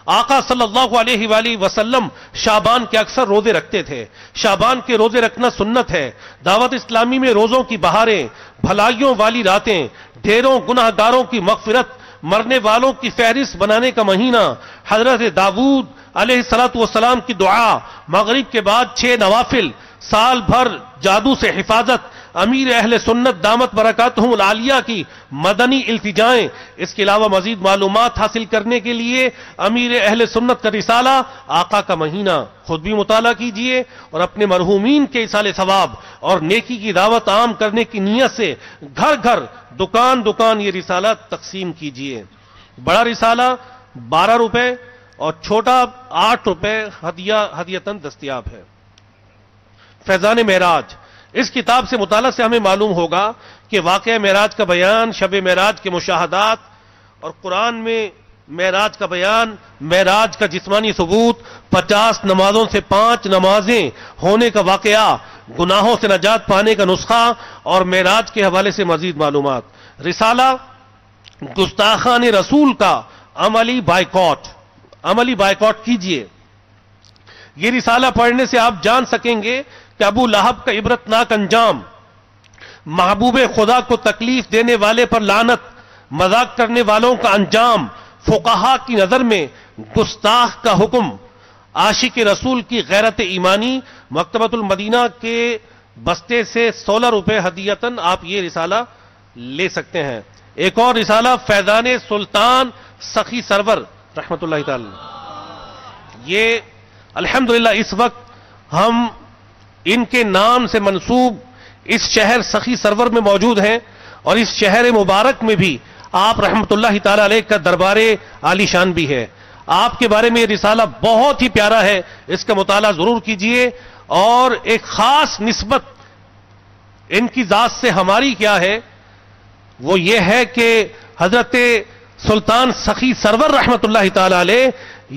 آقا صلی اللہ علیہ وآلہ وسلم شعبان کے اکثر روزے رکھتے تھے. شعبان کے روزے رکھنا سنت ہے. دعوت اسلامی میں روزوں کی بہاریں، بھلائیوں والی راتیں، ڈھیروں گناہ گاروں کی مغفرت، مرنے والوں کی فہرست بنانے کا مہینہ، حضرت داؤد علیہ الصلوۃ والسلام کی دعا، مغرب کے بعد 6 نوافل، سال بھر جادو سے حفاظت، امیر اہل سنت دامت برکاتہم العالیہ کی مدنی التجائیں. اس کے علاوہ مزید معلومات حاصل کرنے کے لیے امیر اہل سنت کا رسالہ آقا کا مہینہ خود بھی مطالعہ کیجئے اور اپنے مرحومین کے ایصال ثواب اور نیکی کی دعوت عام کرنے کی نیت سے گھر گھر دکان دکان یہ رسالہ تقسیم کیجئے. بڑا رسالہ 12 روپے اور چھوٹا 8 روپے ہدیتاً دستیاب ہے. فیضان معراج. اس کتاب سے مطالعہ سے ہمیں معلوم ہوگا کہ واقعہ معراج کا بیان، شب معراج کے مشاہدات اور قرآن میں معراج کا بیان، معراج کا جسمانی ثبوت، 50 نمازوں سے 5 نمازیں ہونے کا واقعہ، گناہوں سے نجات پانے کا نسخہ اور معراج کے حوالے سے مزید معلومات. رسالہ گستاخان رسول کا عملی بائیکاٹ کیجئے. یہ رسالہ پڑھنے سے آپ جان سکیں گے کہ ابو لہب کا عبرتناک انجام، محبوب خدا کو تکلیف دینے والے پر لعنت، مذاق کرنے والوں کا انجام، فقہا کی نظر میں گستاخ کا حکم، عاشق رسول کی غیرت ایمانی. مکتبۃ المدینہ کے بستے سے 16 روپے ہدیتاً آپ یہ رسالہ لے سکتے ہیں. ایک اور رسالہ فیضان سلطان سخی سرور رحمت اللہ تعالی. یہ الحمدللہ اس وقت ہم ان کے نام سے منسوب اس شہر سخی سرور میں موجود ہیں اور اس شہر مبارک میں بھی آپ رحمت اللہ تعالی علیہ کا دربار عالی شان بھی ہے. آپ کے بارے میں یہ رسالہ بہت ہی پیارا ہے، اس کا مطالعہ ضرور کیجئے. اور ایک خاص نسبت ان کی ذات سے ہماری کیا ہے، وہ یہ ہے کہ حضرت سلطان سخی سرور رحمت اللہ تعالی علیہ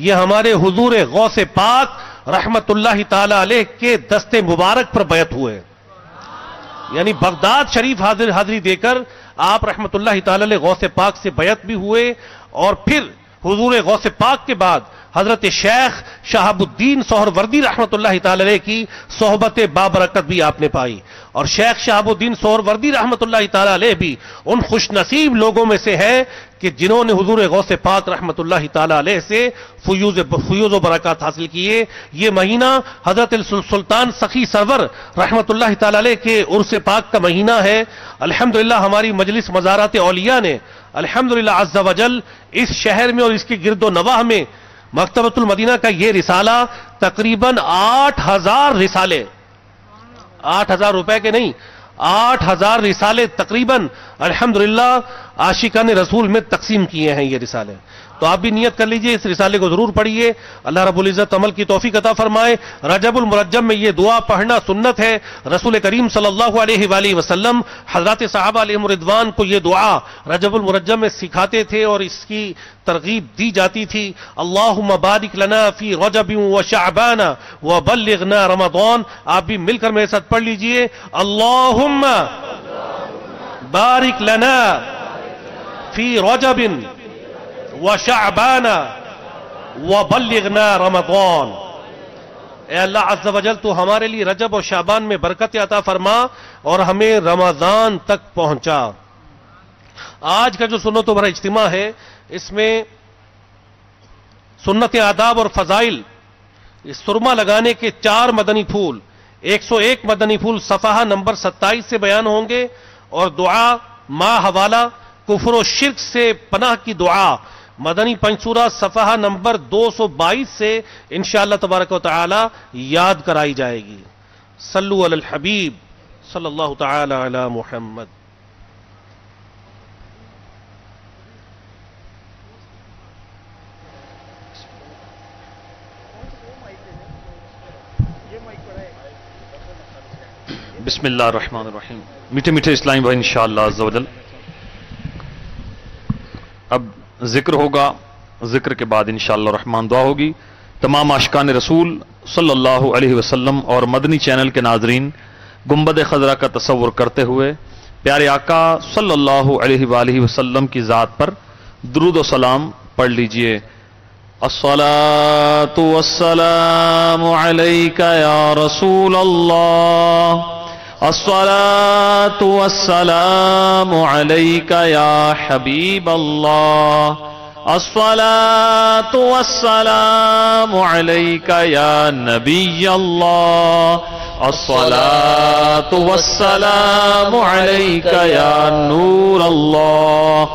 یہ ہمارے حضور غوث پاک رحمت اللہ تعالی علیہ کے دست مبارک پر بیعت ہوئے. یعنی بغداد شریف حاضری دے کر آپ رحمت اللہ تعالی علیہ غوث پاک سے بیعت بھی ہوئے اور پھر حضور غوث پاک کے بعد حضرت شیخ شہاب الدین سہروردی رحمت اللہ تعالی علیہ کی صحبت بابرکت بھی آپ نے پائی، اور شیخ شہاب الدین سہروردی رحمت اللہ تعالی علیہ بھی ان خوش نصیب لوگوں میں سے ہے کہ جنہوں نے حضور غوث پاک رحمت اللہ تعالی علیہ سے فیوز و برکات حاصل کیے۔ یہ مہینہ حضرت سلطان سخی سرور رحمت اللہ تعالی علیہ کے عرس پاک کا مہینہ ہے۔ الحمدللہ ہماری مجلس مزارات اولیاء نے الحمدللہ عز و جل اس شہر میں اور اس کے گرد و نواح میں مکتبۃ المدینہ کا یہ رسالہ تقریباً 8000 رسالے، 8000 روپے کے نہیں، 8000 رسالے تقریباً الحمدللہ عاشقان رسول میں تقسیم کیے ہیں یہ رسالے۔ تو آپ بھی نیت کر لیجئے، اس رسالے کو ضرور پڑھیے، اللہ رب العزت عمل کی توفیق عطا فرمائے۔ رجب المرجب میں یہ دعا پڑھنا سنت ہے، رسول کریم صلی اللہ علیہ وآلہ وسلم حضرات صحابہ علیہم رضوان کو یہ دعا رجب المرجب میں سکھاتے تھے اور اس کی ترغیب دی جاتی تھی۔ اللہم بارک لنا فی رجب و شعبان و بلغنا رمضان۔ آپ بھی مل کر میرے ساتھ پڑھ لیجئے، اللہم بارک لنا فی رجب وشعبان وبلغنا رمضان۔ اے اللہ عز و جل تو ہمارے لیے رجب اور شعبان میں برکت عطا فرما اور ہمیں رمضان تک پہنچا۔ آج کا جو سنت و بھرا اجتماع ہے، اس میں سنت آداب اور فضائل، سرما لگانے کے 4 مدنی پھول، 101 مدنی پھول صفحہ نمبر 27 سے بیان ہوں گے، اور دعا ما حوالہ کفر و شرک سے پناہ کی دعا مدنی پنسورہ صفحہ نمبر 222 سے انشاءاللہ تبارک و تعالی یاد کرائی جائے گی۔ صلو علی الحبیب صلی اللہ تعالی علی محمد۔ بسم اللہ الرحمن الرحیم۔ میٹھے میٹھے اسلامی بھائی، انشاءاللہ عز و جل اب ذکر ہوگا، ذکر کے بعد انشاءاللہ الرحمن دعا ہوگی۔ تمام عاشقان رسول صلی اللہ علیہ وسلم اور مدنی چینل کے ناظرین گنبد خضرا کا تصور کرتے ہوئے پیارے آقا صلی اللہ علیہ وآلہ وسلم کی ذات پر درود و سلام پڑھ لیجئے۔ الصلاۃ والسلام علیک یا رسول اللہ، الصلاۃ والسلام علیک یا حبیب اللہ، الصلاۃ والسلام علیک یا نبی اللہ، الصلاۃ والسلام علیک یا نور اللہ،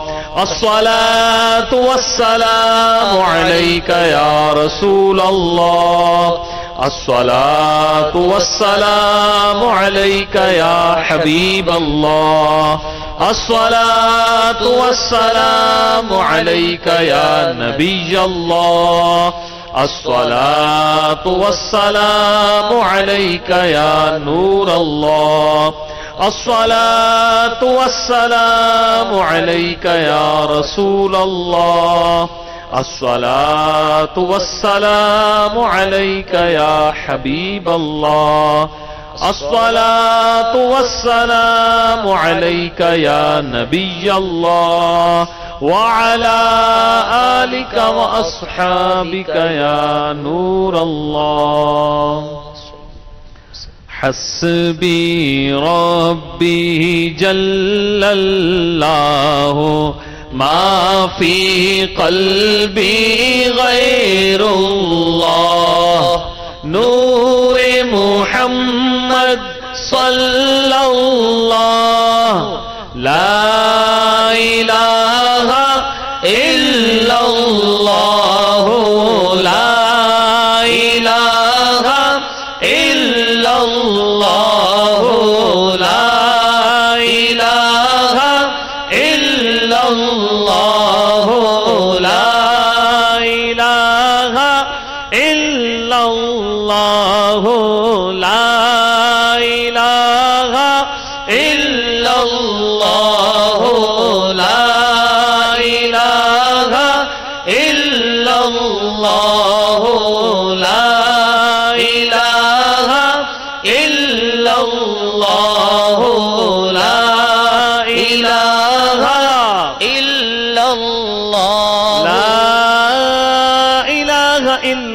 الصلاۃ والسلام علیک یا رسول اللہ، الصلاۃ والسلام علیک یا حبیب اللہ، الصلاۃ والسلام علیک یا نبی اللہ، الصلاۃ والسلام علیک یا نور اللہ، الصلاۃ والسلام علیک یا رسول اللہ، الصلاۃ والسلام علیک یا حبیب اللہ، الصلاۃ والسلام علیک یا نبی اللہ، وعلى آلك وأصحابك يا نور الله۔ حسبي ربي جل الله ما في قلبي غير الله، نور محمد صلى الله، لا إله إلا الله، لا إله إلا الله، لا إله إلا الله، لا إله إلا الله، لا إله إلا الله، لا إله إلا الله، لا إله إلا الله، لا إله إلا الله، لا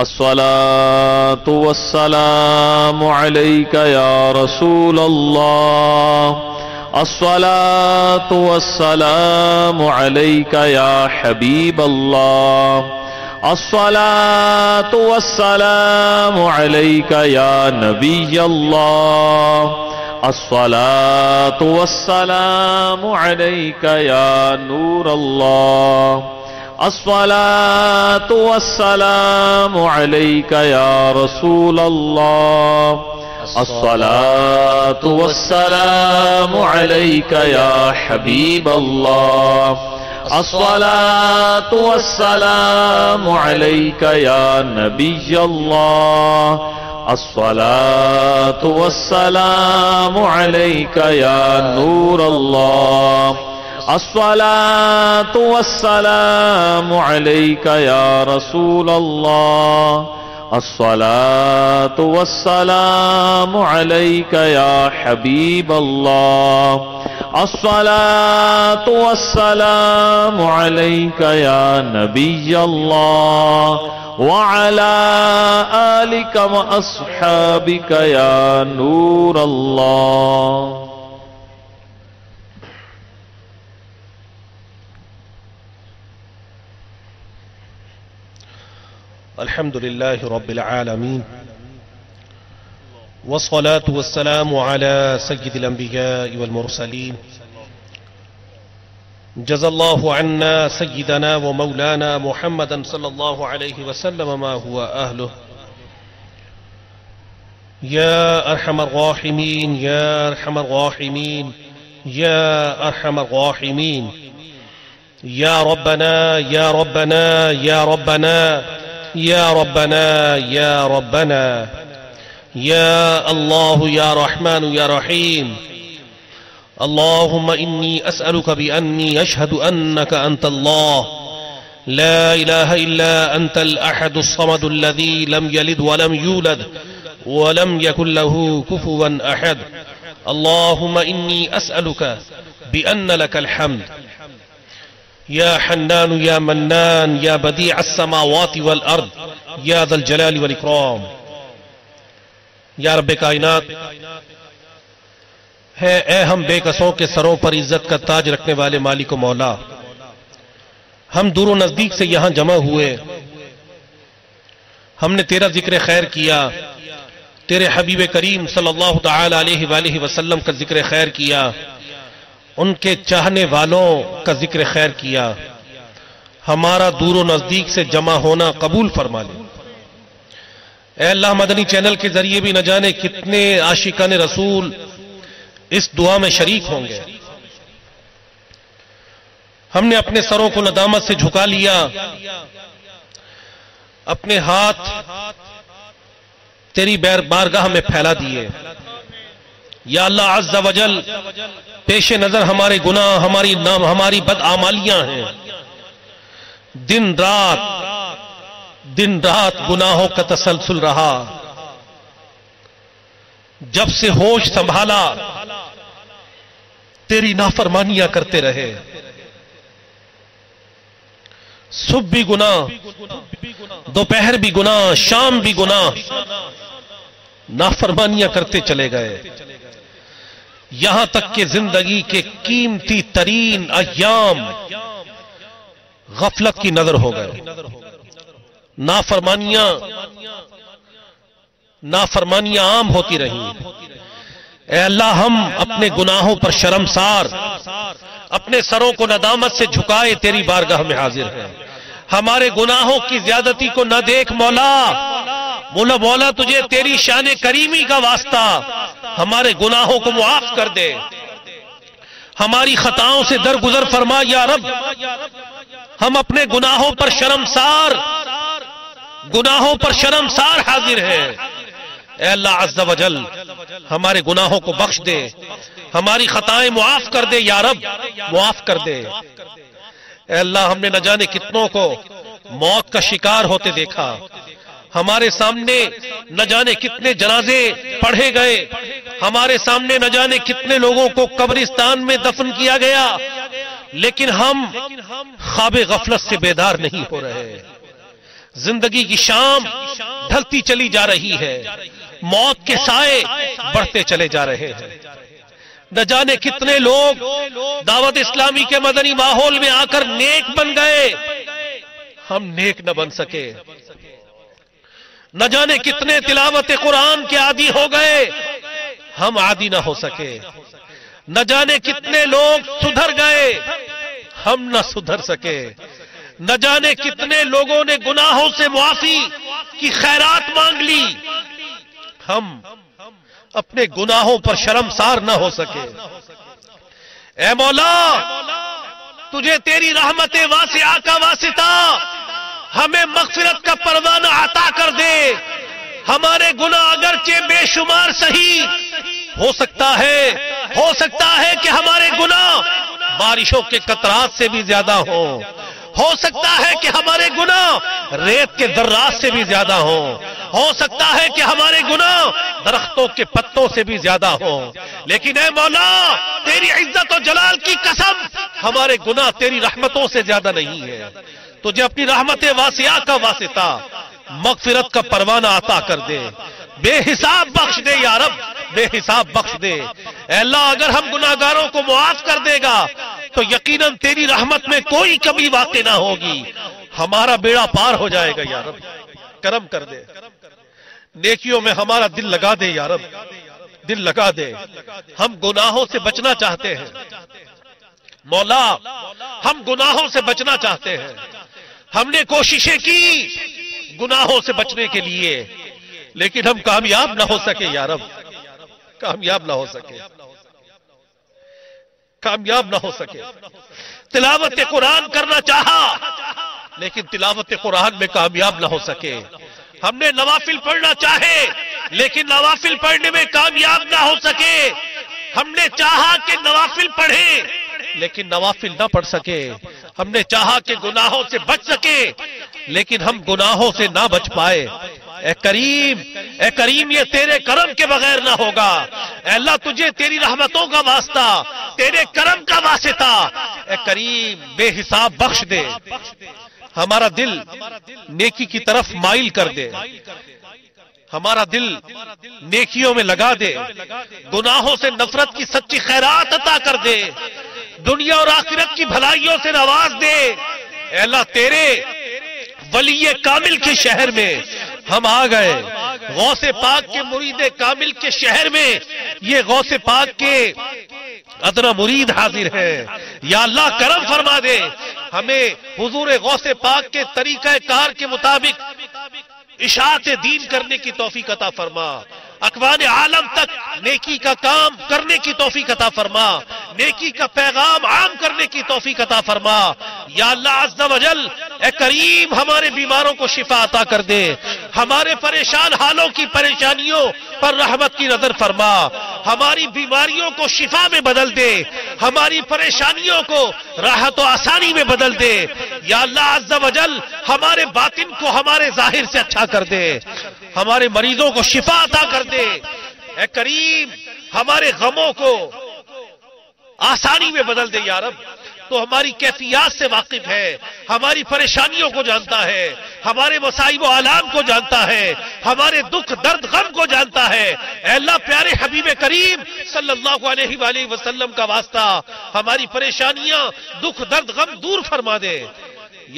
الصلاة والسلام عليك يا رسول الله الصلاة والسلام عليك يا حبيب الله الصلاة والسلام عليك يا نبي الله الصلاة والسلام عليك يا نور الله الصلاة والسلام عليك يا رسول الله الصلاة والسلام عليك يا حبيب الله الصلاة والسلام عليك يا نبي الله الصلاة والسلام عليك يا نور الله الصلاة والسلام عليك يا رسول الله الصلاة والسلام عليك يا حبيب الله الصلاة والسلام عليك يا نبي الله وعلى آلك وأصحابك يا نور الله. الحمد لله رب العالمين والصلاة والسلام على سيد الأنبياء والمرسلين جزا الله عنا سيدنا ومولانا محمدا صلى الله عليه وسلم ما هو أهله. يا أرحم الراحمين يا أرحم الراحمين يا أرحم الراحمين يا ربنا يا ربنا يا ربنا يا ربنا يا ربنا يا الله يا رحمن يا رحيم. اللهم إني أسألك بأني أشهد أنك أنت الله لا إله إلا أنت الأحد الصمد الذي لم يلد ولم يولد ولم يكن له كفوا أحد. اللهم إني أسألك بأن لك الحمد يا حنان يا منان يا بديع السماوات والأرض يا ذا الجلال والإكرام. یا رب کائنات ہے اے ہم بے کسوں کے سروں پر عزت کا تاج رکھنے والے مالک و مولا، ہم دور و نزدیک سے یہاں جمع ہوئے، ہم نے تیرا ذکر خیر کیا، تیرے حبیب کریم صلی اللہ تعالی علیہ وآلہ وسلم کا ذکر خیر کیا، ان کے چاہنے والوں کا ذکر خیر کیا. ہمارا دور و نزدیک سے جمع ہونا قبول فرما لے. اے اللہ مدنی چینل کے ذریعے بھی نہ جانے کتنے عاشقان رسول اس دعا میں شریک ہوں گے. ہم نے اپنے سروں کو ندامت سے جھکا لیا، اپنے ہاتھ تیری بارگاہ میں پھیلا دیے. یا اللہ عز و جل، پیش نظر ہمارے گناہ، ہماری بدعمالیاں ہیں. دن رات گناہوں کا تسلسل رہا. جب سے ہوش سنبھالا تیری نافرمانیاں کرتے رہے. صبح بھی گناہ، دوپہر بھی گناہ، شام بھی گناہ، نافرمانیاں کرتے چلے گئے، یہاں تک کہ زندگی کے قیمتی ترین ایام غفلت کی نظر ہو گئے. نافرمانیاں عام ہوتی رہی. اے اللہ، ہم اپنے گناہوں پر شرمسار، اپنے سروں کو ندامت سے جھکائے تیری بارگاہ میں حاضر ہیں. ہمارے گناہوں کی زیادتی کو نہ دیکھ مولا، تجھے تیری شان کریمی کا واسطہ ہمارے گناہوں کو معاف کر دے. ہماری خطاؤں سے درگزر فرما یا رب. ہم اپنے گناہوں پر شرمسار حاضر ہیں. اے اللہ عز و جل، ہمارے گناہوں کو بخش دے، ہماری خطائیں معاف کر دے یا رب، معاف کر دے. اے اللہ، ہم نے نہ جانے کتنوں کو موت کا شکار ہوتے دیکھا. ہمارے سامنے نہ جانے کتنے جنازے پڑھے گئے، ہمارے سامنے نہ جانے کتنے لوگوں کو قبرستان میں دفن کیا گیا، لیکن ہم خواب غفلت سے بیدار نہیں ہو رہے. زندگی کی شام ڈھلتی چلی جا رہی ہے، موت کے سائے بڑھتے چلے جا رہے ہیں۔ نہ جانے کتنے لوگ دعوت اسلامی کے مدنی ماحول میں آ کر نیک بن گئے، ہم نیک نہ بن سکے۔ نہ جانے کتنے تلاوت قرآن کے عادی ہو گئے، ہم عادی نہ ہو سکے۔ نہ جانے کتنے لوگ سدھر گئے، ہم نہ سدھر سکے۔ نہ جانے کتنے لوگوں نے گناہوں سے معافی کی خیرات مانگ لی، ہم اپنے گناہوں پر شرمسار نہ ہو سکے۔ اے مولا، تجھے تیری رحمت واسعہ کا واسطہ ہمیں مغفرت کا پروانہ عطا کر دے۔ ہمارے گناہ اگرچہ بے شمار سہی، ہو سکتا ہے کہ ہمارے گناہ بارشوں کے قطرات سے بھی زیادہ ہوں، ہو سکتا ہے کہ ہمارے گناہ ریت کے ذرات سے بھی زیادہ ہوں، ہو سکتا ہے کہ ہمارے گناہ درختوں کے پتوں سے بھی زیادہ ہوں، لیکن اے مولا تیری عزت و جلال کی قسم، ہمارے گناہ تیری رحمتوں سے زیادہ نہیں ہے۔ تجھے اپنی رحمت واسعہ کا واسطہ مغفرت کا پروانہ عطا کر دے، بے حساب بخش دے یا رب، بے حساب بخش دے۔ اے اللہ، اگر ہم گناہگاروں کو معاف کر دے گا تو یقیناً تیری رحمت میں کوئی کمی واقع نہ ہوگی، ہمارا بیڑا پار ہو جائے گا یا رب۔ کرم کر دے، نیکیوں میں ہمارا دل لگا دے یا رب، دل لگا دے۔ ہم گناہوں سے بچنا چاہتے ہیں مولا، ہم گناہوں سے بچنا چاہتے ہیں۔ ہم نے کوششیں کی گناہوں سے بچنے کے لیے، لیکن ہم کامیاب نہ ہو سکے یا رب، کامیاب نہ ہو سکے، کامیاب نہ ہو سکے۔ تلاوت قرآن کرنا چاہا، لیکن تلاوت قرآن میں کامیاب نہ ہو سکے۔ ہم نے نوافل پڑھنا چاہے، لیکن نوافل پڑھنے میں کامیاب نہ ہو سکے۔ ہم نے چاہا کہ نوافل پڑھیں، لیکن نوافل نہ پڑھ سکے۔ ہم نے چاہا کہ گناہوں سے بچ سکے، لیکن ہم گناہوں سے نہ بچ پائے۔ اے کریم، یہ تیرے کرم کے بغیر نہ ہوگا۔ اے اللہ، تجھے تیری رحمتوں کا واسطہ، تیرے کرم کا واسطہ، اے کریم بے حساب بخش دے۔ ہمارا دل نیکی کی طرف مائل کر دے، ہمارا دل نیکیوں میں لگا دے، گناہوں سے نفرت کی سچی خیرات عطا کر دے، دنیا اور آخرت کی بھلائیوں سے نواز دے۔ اے اللہ، تیرے ولی کامل کے شہر میں ہم آ گئے، غوث پاک کے مرید کامل کے شہر میں یہ غوث پاک کے ادنا مرید حاضر ہے۔ یا اللہ، کرم فرما دے، ہمیں حضور غوث پاک کے طریقہ کار کے مطابق اشاعت دین کرنے کی توفیق عطا فرما، اکوان عالم تک نیکی کا کام کرنے کی توفیق عطا فرما، نیکی کا پیغام عام کرنے کی توفیق عطا فرما۔ یا اللہ عز و جل، اے کریم، ہمارے بیماروں کو شفا عطا کر دے، ہمارے پریشان حالوں کی پریشانیوں پر رحمت کی نظر فرما، ہماری بیماریوں کو شفا میں بدل دے، ہماری پریشانیوں کو راحت و آسانی میں بدل دے۔ یا اللہ عز و جل، ہمارے باطن کو ہمارے ظاہر سے اچھا کر دے، ہمارے مریضوں کو شفا عطا کر دے۔ اے کریم، ہمارے غموں کو آسانی میں بدل دے یا رب۔ تو ہماری کیفیات سے واقف ہے، ہماری پریشانیوں کو جانتا ہے، ہمارے مصائب و آلام کو جانتا ہے، ہمارے دکھ درد غم کو جانتا ہے۔ اے اللہ، پیارے حبیب کریم صلی اللہ علیہ وآلہ وسلم کا واسطہ، ہماری پریشانیاں دکھ درد غم دور فرما دے۔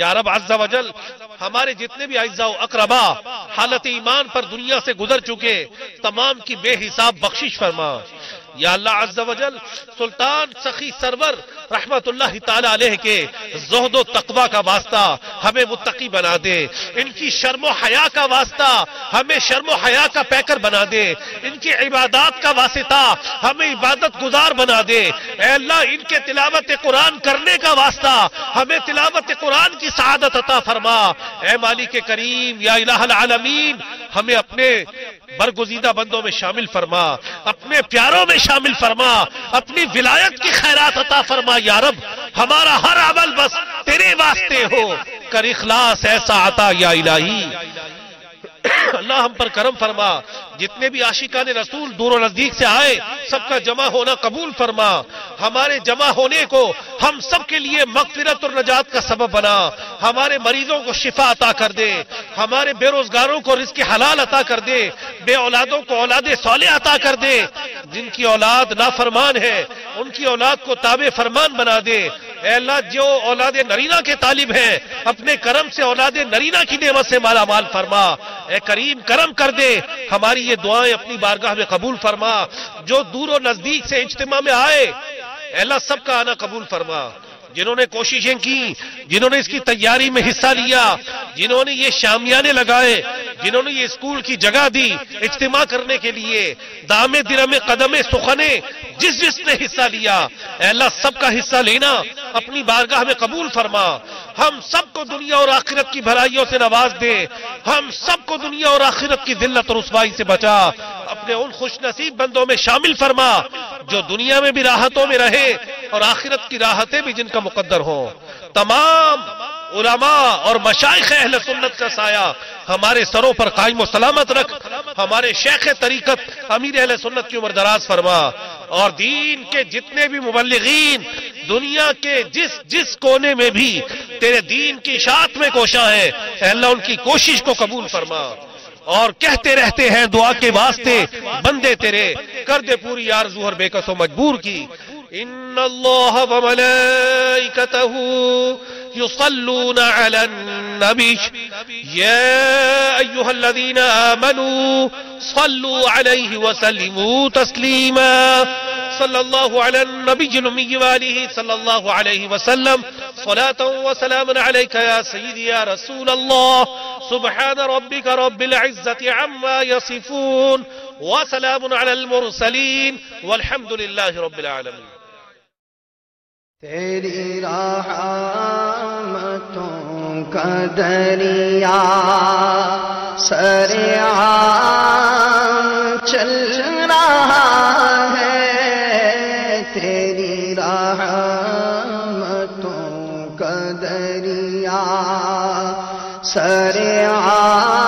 یا رب عز و جل، ہمارے جتنے بھی اعزاء و اقربا حالت ایمان پر دنیا سے گزر چکے، تمام کی بے حساب بخشش فرما۔ یا اللہ عز و جل، سلطان سخی سرور رحمت اللہ تعالی علیہ کے زہد و تقوی کا واسطہ ہمیں متقی بنا دے، ان کی شرم و حیا کا واسطہ ہمیں شرم و حیا کا پیکر بنا دے، ان کی عبادات کا واسطہ ہمیں عبادت گزار بنا دے۔ اے اللہ، ان کے تلاوت قرآن کرنے کا واسطہ ہمیں تلاوت قرآن کی سعادت عطا فرما۔ اے مالک کریم، یا الہ العالمین، ہمیں اپنے برگزیدہ بندوں میں شامل فرما، اپنے پیاروں میں شامل فرما، اپنی ولایت کی خیرات عطا فرما یا رب۔ ہمارا ہر عمل بس تیرے واسطے ہو، کر اخلاص ایسا عطا یا الہی۔ اللہ ہم پر کرم فرما، جتنے بھی عاشقان رسول دور و نزدیک سے آئے سب کا جمع ہونا قبول فرما، ہمارے جمع ہونے کو ہم سب کے لیے مغفرت اور نجات کا سبب بنا، ہمارے مریضوں کو شفا عطا کر دے، ہمارے بے روزگاروں کو رزق حلال عطا کر دے، بے اولادوں کو اولاد صالح عطا کر دے، جن کی اولاد نافرمان ہے ان کی اولاد کو تابع فرمان بنا دے۔ اے اللہ جو اولاد نرینہ کے طالب ہیں اپنے کرم سے اولاد نرینہ کی نعمت سے مالا مال فرما، اے کریم کرم کر دے، ہماری یہ دعائیں اپنی بارگاہ میں قبول فرما۔ جو دور و نزدیک سے اجتماع میں آئے اے اللہ سب کا آنا قبول فرما، جنہوں نے کوششیں کی، جنہوں نے اس کی تیاری میں حصہ لیا، جنہوں نے یہ شامیانے لگائے، جنہوں نے یہ اسکول کی جگہ دی اجتماع کرنے کے لیے، دامے درمے قدمے سخنے جس نے حصہ لیا، اے اللہ سب کا حصہ لینا اپنی بارگاہ میں قبول فرما۔ ہم سب کو دنیا اور آخرت کی بھلائیوں سے نواز دے، ہم سب کو دنیا اور آخرت کی ذلت اور رسوائی سے بچا، اپنے ان خوش نصیب بندوں میں شامل فرما جو دنیا میں بھی راحتوں میں رہے اور آخرت کی راحتیں بھی جن کا مقدر ہوں۔ تمام علماء اور مشائخ اہل سنت کا سایہ ہمارے سروں پر قائم و سلامت رکھ، ہمارے شیخ طریقت امیر اہل سنت کی عمر دراز فرما، اور دین کے جتنے بھی مبلغین دنیا کے جس کونے میں بھی تیرے دین کی اشاعت میں کوشاں ہیں اے اللہ ان کی کوشش کو قبول فرما، اور کہتے رہتے ہیں دعا کے واسطے بندے تیرے کر دے پوری آرزو اور بے کس و مجبور کی۔ ان اللہ وملائکتہ یصلون علی النبی یا ایھا الذین آمنوا صلوا علیہ وسلموا تسلیما، صلی اللہ علی النبی الأمی وآلہ صلی اللہ علیہ وسلم، صلاة وسلام علیک یا سیدی یا رسول اللہ، سبحان ربک رب العزة عما یصفون وسلام علی المرسلین والحمد للہ رب العالمین۔ تیری رحمتوں کا دریا سریعاں چل رہا ہے، تیری رحمتوں کا دریا سریعاں